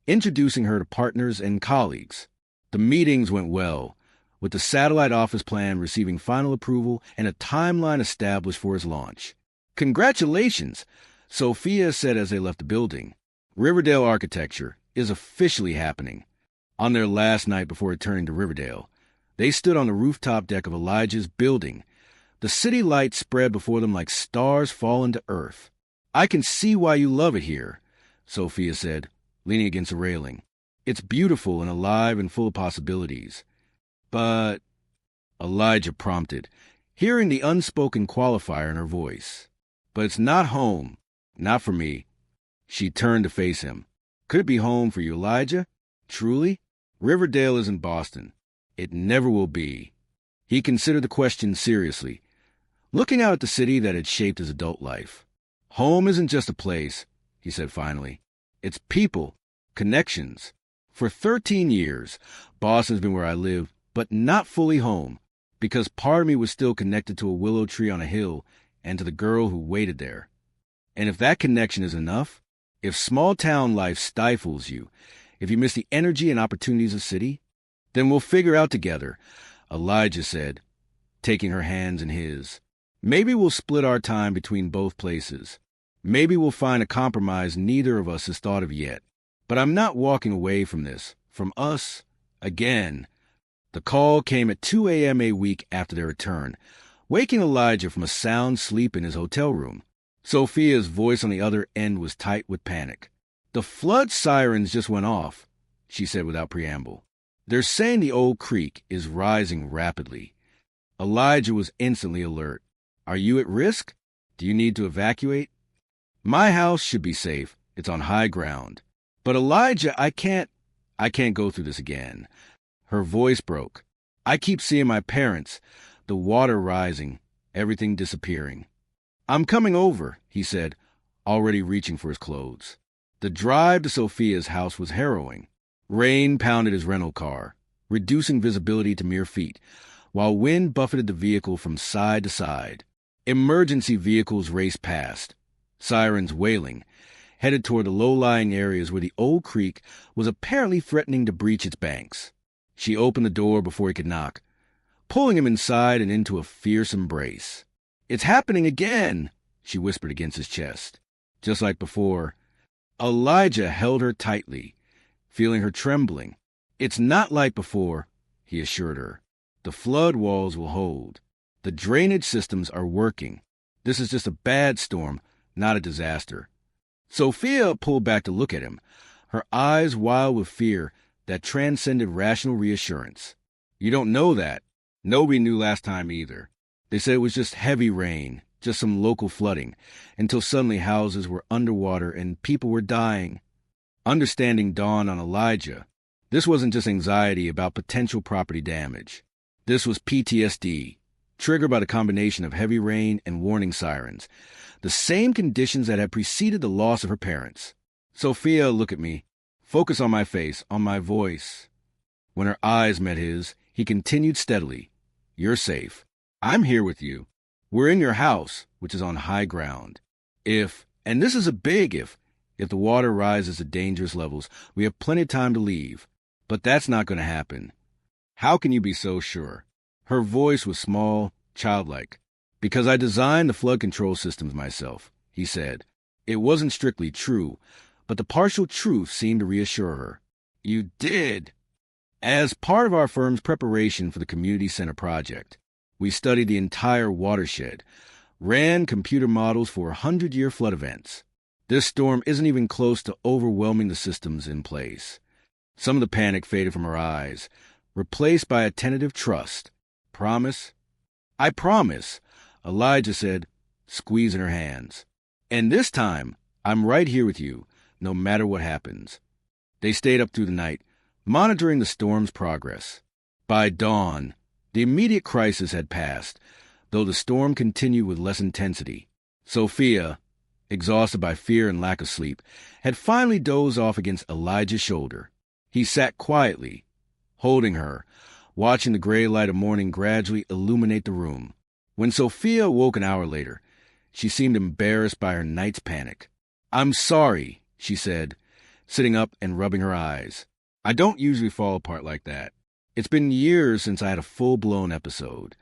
introducing her to partners and colleagues. The meetings went well, with the satellite office plan receiving final approval and a timeline established for its launch. Congratulations, Sophia said as they left the building. Riverdale Architecture is officially happening. On their last night before returning to Riverdale, they stood on the rooftop deck of Elijah's building. The city lights spread before them like stars fallen to earth. I can see why you love it here, Sophia said, leaning against the railing. It's beautiful and alive and full of possibilities. But Elijah prompted, hearing the unspoken qualifier in her voice. But it's not home. Not for me. She turned to face him. Could it be home for you, Elijah? Truly? Riverdale isn't Boston. It never will be. He considered the question seriously, looking out at the city that had shaped his adult life. Home isn't just a place, he said finally. It's people, connections. For 13 years, Boston's been where I live, but not fully home, because part of me was still connected to a willow tree on a hill and to the girl who waited there. And if that connection is enough, if small-town life stifles you, if you miss the energy and opportunities of city, then we'll figure out together, Elijah said, taking her hands in his. Maybe we'll split our time between both places. Maybe we'll find a compromise neither of us has thought of yet. But I'm not walking away from this, from us, again. The call came at 2 a.m. a week after their return, waking Elijah from a sound sleep in his hotel room. Sophia's voice on the other end was tight with panic. The flood sirens just went off, she said without preamble. They're saying the old creek is rising rapidly. Elijah was instantly alert. Are you at risk? Do you need to evacuate? My house should be safe. It's on high ground. But Elijah, I can't go through this again. Her voice broke. I keep seeing my parents, the water rising, everything disappearing. I'm coming over, he said, already reaching for his clothes. The drive to Sophia's house was harrowing. Rain pounded his rental car, reducing visibility to mere feet, while wind buffeted the vehicle from side to side. Emergency vehicles raced past, sirens wailing, headed toward the low-lying areas where the old creek was apparently threatening to breach its banks. She opened the door before he could knock, pulling him inside and into a fierce embrace. It's happening again, she whispered against his chest. Just like before, Elijah held her tightly, feeling her trembling. It's not like before, he assured her. The flood walls will hold. The drainage systems are working. This is just a bad storm, not a disaster. Sophia pulled back to look at him, her eyes wild with fear that transcended rational reassurance. You don't know that. Nobody knew last time either. They said it was just heavy rain, just some local flooding, until suddenly houses were underwater and people were dying. Understanding dawned on Elijah. This wasn't just anxiety about potential property damage. This was PTSD, triggered by the combination of heavy rain and warning sirens, the same conditions that had preceded the loss of her parents. Sophia, look at me. Focus on my face, on my voice. When her eyes met his, he continued steadily. You're safe. I'm here with you. We're in your house, which is on high ground. If, and this is a big if the water rises to dangerous levels, we have plenty of time to leave. But that's not going to happen. How can you be so sure? Her voice was small, childlike. Because I designed the flood control systems myself, he said. It wasn't strictly true, but the partial truth seemed to reassure her. You did? As part of our firm's preparation for the community center project, we studied the entire watershed, ran computer models for 100-year flood events. This storm isn't even close to overwhelming the systems in place. Some of the panic faded from her eyes, replaced by a tentative trust. Promise? I promise, Elijah said, squeezing her hands. And this time, I'm right here with you, no matter what happens. They stayed up through the night, monitoring the storm's progress. By dawn, the immediate crisis had passed, though the storm continued with less intensity. Sophia, exhausted by fear and lack of sleep, had finally dozed off against Elijah's shoulder. He sat quietly, holding her, watching the gray light of morning gradually illuminate the room. When Sophia awoke an hour later, she seemed embarrassed by her night's panic. I'm sorry, she said, sitting up and rubbing her eyes. I don't usually fall apart like that. It's been years since I had a full-blown episode.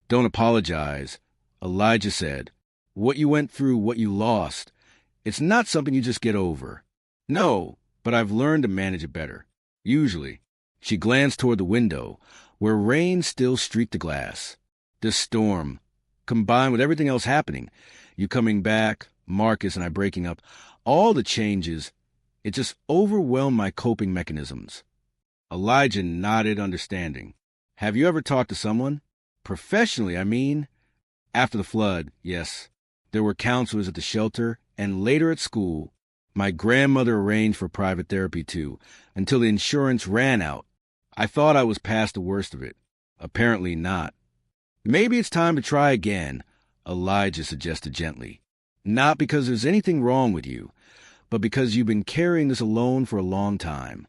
Don't apologize, Elijah said. What you went through, what you lost, it's not something you just get over. No, but I've learned to manage it better. Usually. She glanced toward the window, where rain still streaked the glass. This storm, combined with everything else happening, you coming back, Marcus and I breaking up, all the changes, it just overwhelmed my coping mechanisms. Elijah nodded understanding. Have you ever talked to someone? Professionally, I mean. After the flood, yes. There were counselors at the shelter and later at school. My grandmother arranged for private therapy too, until the insurance ran out. I thought I was past the worst of it. Apparently not. Maybe it's time to try again, Elijah suggested gently. Not because there's anything wrong with you, but because you've been carrying this alone for a long time.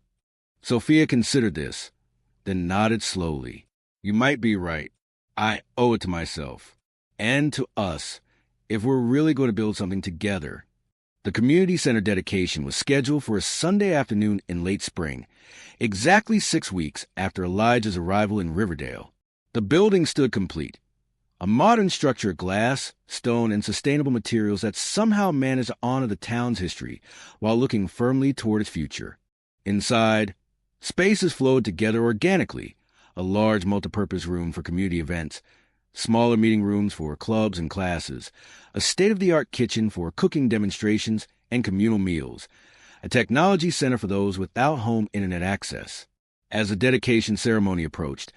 Sophia considered this, then nodded slowly. You might be right. I owe it to myself, and to us, if we're really going to build something together. The community center dedication was scheduled for a Sunday afternoon in late spring, exactly 6 weeks after Elijah's arrival in Riverdale. The building stood complete, a modern structure of glass, stone, and sustainable materials that somehow managed to honor the town's history while looking firmly toward its future. Inside, spaces flowed together organically, a large multipurpose room for community events, smaller meeting rooms for clubs and classes, a state-of-the-art kitchen for cooking demonstrations and communal meals, a technology center for those without home internet access. As the dedication ceremony approached,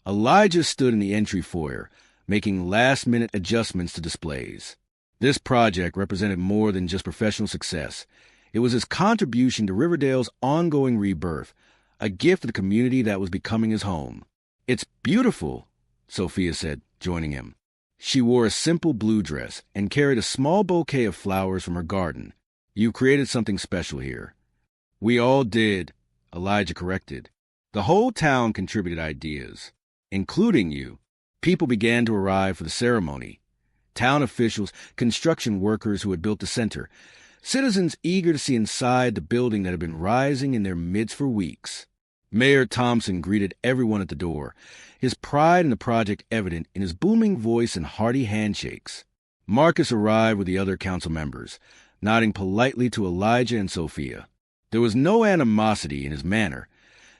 Elijah stood in the entry foyer, making last-minute adjustments to displays. This project represented more than just professional success. It was his contribution to Riverdale's ongoing rebirth, a gift to the community that was becoming his home. It's beautiful, Sophia said, joining him. She wore a simple blue dress and carried a small bouquet of flowers from her garden. You created something special here. We all did, Elijah corrected. The whole town contributed ideas, including you. People began to arrive for the ceremony. Town officials, construction workers who had built the center, citizens eager to see inside the building that had been rising in their midst for weeks. Mayor Thompson greeted everyone at the door, his pride in the project evident in his booming voice and hearty handshakes. Marcus arrived with the other council members, nodding politely to Elijah and Sophia. There was no animosity in his manner,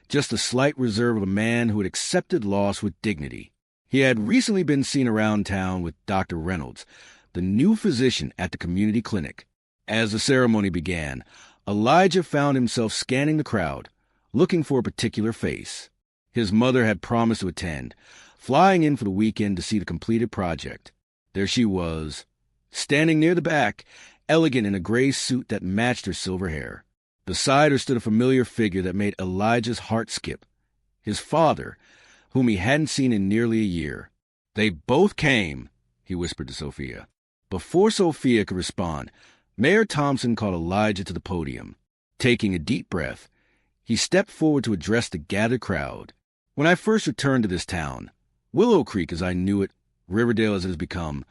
just the slight reserve of a man who had accepted loss with dignity. He had recently been seen around town with Dr. Reynolds, the new physician at the community clinic. As the ceremony began, Elijah found himself scanning the crowd, looking for a particular face. His mother had promised to attend, flying in for the weekend to see the completed project. There she was, standing near the back, elegant in a gray suit that matched her silver hair. Beside her stood a familiar figure that made Elijah's heart skip. His father, whom he hadn't seen in nearly a year. They both came, he whispered to Sophia. Before Sophia could respond, Mayor Thompson called Elijah to the podium. Taking a deep breath, he stepped forward to address the gathered crowd. When I first returned to this town, Willow Creek as I knew it, Riverdale as it has become,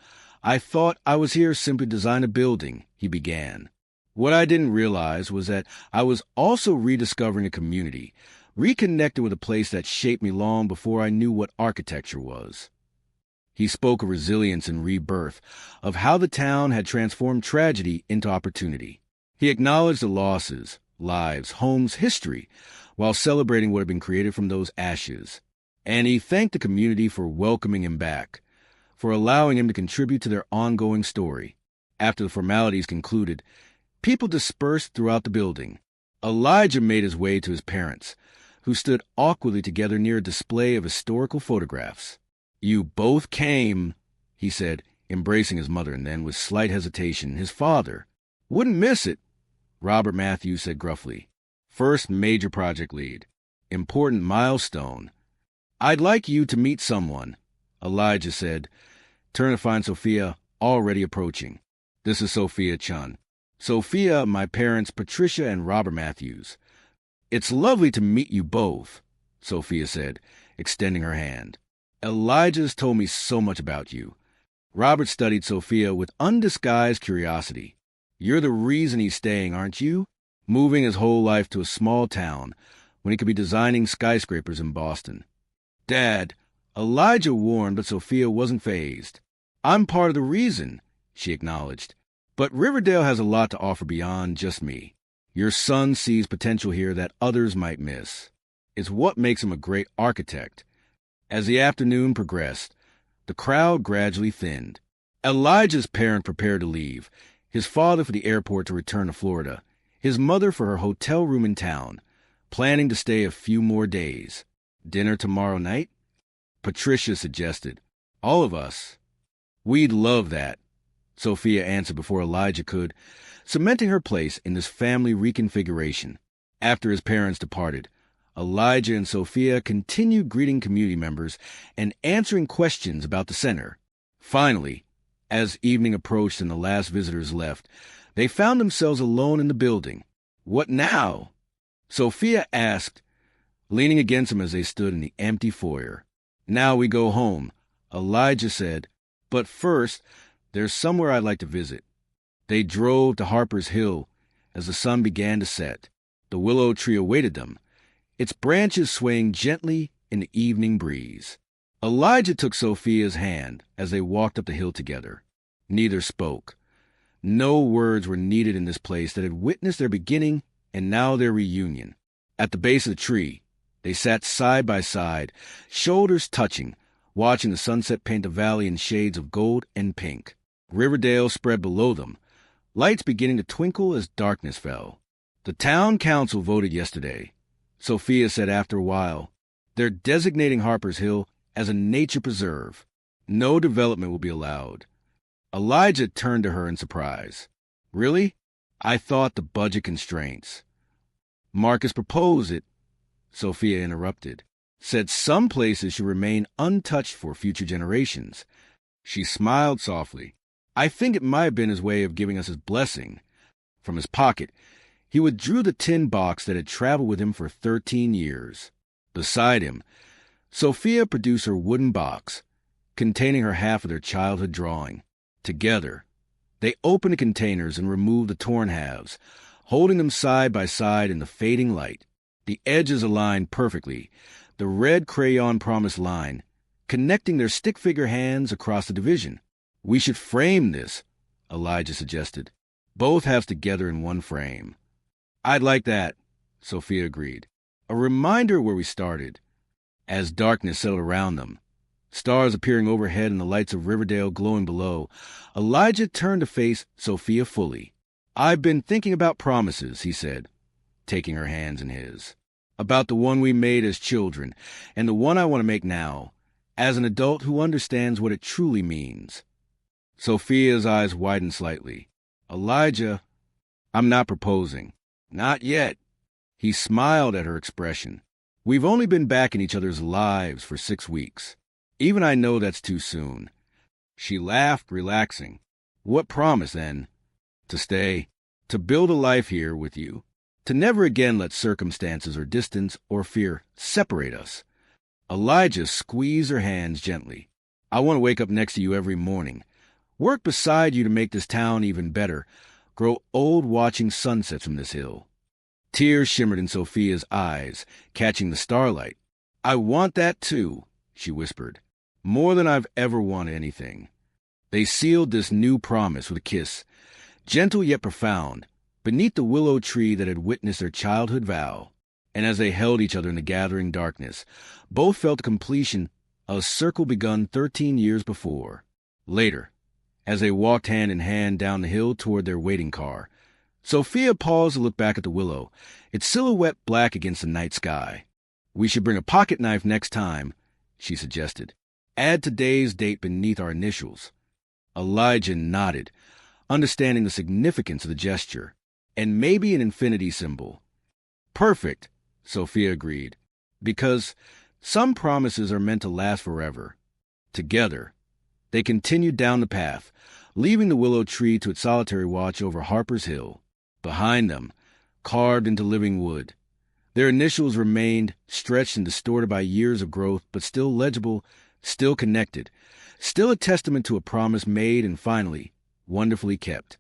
I thought I was here simply to design a building, he began. What I didn't realize was that I was also rediscovering a community, reconnected with a place that shaped me long before I knew what architecture was. He spoke of resilience and rebirth, of how the town had transformed tragedy into opportunity. He acknowledged the losses, lives, homes, history, while celebrating what had been created from those ashes. And he thanked the community for welcoming him back, for allowing him to contribute to their ongoing story. After the formalities concluded, people dispersed throughout the building. Elijah made his way to his parents, who stood awkwardly together near a display of historical photographs. You both came, he said, embracing his mother, and then, with slight hesitation, his father. Wouldn't miss it, Robert Matthews said gruffly. First major project lead. Important milestone. I'd like you to meet someone, Elijah said, turning to find Sophia already approaching. This is Sophia Chun. Sophia, my parents, Patricia and Robert Matthews. It's lovely to meet you both, Sophia said, extending her hand. Elijah's told me so much about you. Robert studied Sophia with undisguised curiosity. You're the reason he's staying, aren't you? Moving his whole life to a small town when he could be designing skyscrapers in Boston. Dad, Elijah warned, but Sophia wasn't fazed. I'm part of the reason, she acknowledged. But Riverdale has a lot to offer beyond just me. Your son sees potential here that others might miss. It's what makes him a great architect. As the afternoon progressed, the crowd gradually thinned. Elijah's parents prepared to leave, his father for the airport to return to Florida, his mother for her hotel room in town, planning to stay a few more days. Dinner tomorrow night? Patricia suggested. All of us. We'd love that, Sophia answered before Elijah could, cementing her place in this family reconfiguration. After his parents departed, Elijah and Sophia continued greeting community members and answering questions about the center. Finally, as evening approached and the last visitors left, they found themselves alone in the building. "What now?" Sophia asked, leaning against him as they stood in the empty foyer. "Now we go home," Elijah said, "but first, there's somewhere I'd like to visit." They drove to Harper's Hill as the sun began to set. The willow tree awaited them, its branches swaying gently in the evening breeze. Elijah took Sophia's hand as they walked up the hill together. Neither spoke. No words were needed in this place that had witnessed their beginning and now their reunion. At the base of the tree, they sat side by side, shoulders touching, watching the sunset paint the valley in shades of gold and pink. Riverdale spread below them, lights beginning to twinkle as darkness fell. "The town council voted yesterday," Sophia said after a while. "They're designating Harper's Hill as a nature preserve. No development will be allowed." Elijah turned to her in surprise. "Really? I thought the budget constraints." "Marcus proposed it," Sophia interrupted. "Said some places should remain untouched for future generations." She smiled softly. "I think it might have been his way of giving us his blessing." From his pocket, he withdrew the tin box that had traveled with him for 13 years. Beside him, Sophia produced her wooden box, containing her half of their childhood drawing. Together, they opened the containers and removed the torn halves, holding them side by side in the fading light. The edges aligned perfectly, the red crayon promised line, connecting their stick figure hands across the division. "We should frame this," Elijah suggested. "Both halves together in one frame." "I'd like that," Sophia agreed. "A reminder where we started." As darkness settled around them, stars appearing overhead and the lights of Riverdale glowing below, Elijah turned to face Sophia fully. "I've been thinking about promises," he said, taking her hands in his. "About the one we made as children, and the one I want to make now, as an adult who understands what it truly means." Sophia's eyes widened slightly. "Elijah, I'm not proposing." "Not yet." He smiled at her expression. "We've only been back in each other's lives for 6 weeks. Even I know that's too soon." She laughed, relaxing. "What promise, then?" "To stay, to build a life here with you, to never again let circumstances or distance or fear separate us." Elijah squeezed her hands gently. "I want to wake up next to you every morning, work beside you to make this town even better, grow old watching sunsets from this hill." Tears shimmered in Sophia's eyes, catching the starlight. "I want that too," she whispered, "more than I've ever wanted anything." They sealed this new promise with a kiss, gentle yet profound, beneath the willow tree that had witnessed their childhood vow. And as they held each other in the gathering darkness, both felt the completion of a circle begun 13 years before. Later, as they walked hand in hand down the hill toward their waiting car, Sophia paused to look back at the willow, its silhouette black against the night sky. "We should bring a pocket knife next time," she suggested. "Add today's date beneath our initials." Elijah nodded, understanding the significance of the gesture, and maybe an infinity symbol. "Perfect," Sophia agreed, "because some promises are meant to last forever." Together, they continued down the path, leaving the willow tree to its solitary watch over Harper's Hill. Behind them, carved into living wood, their initials remained stretched and distorted by years of growth, but still legible, still connected, still a testament to a promise made and finally, wonderfully kept.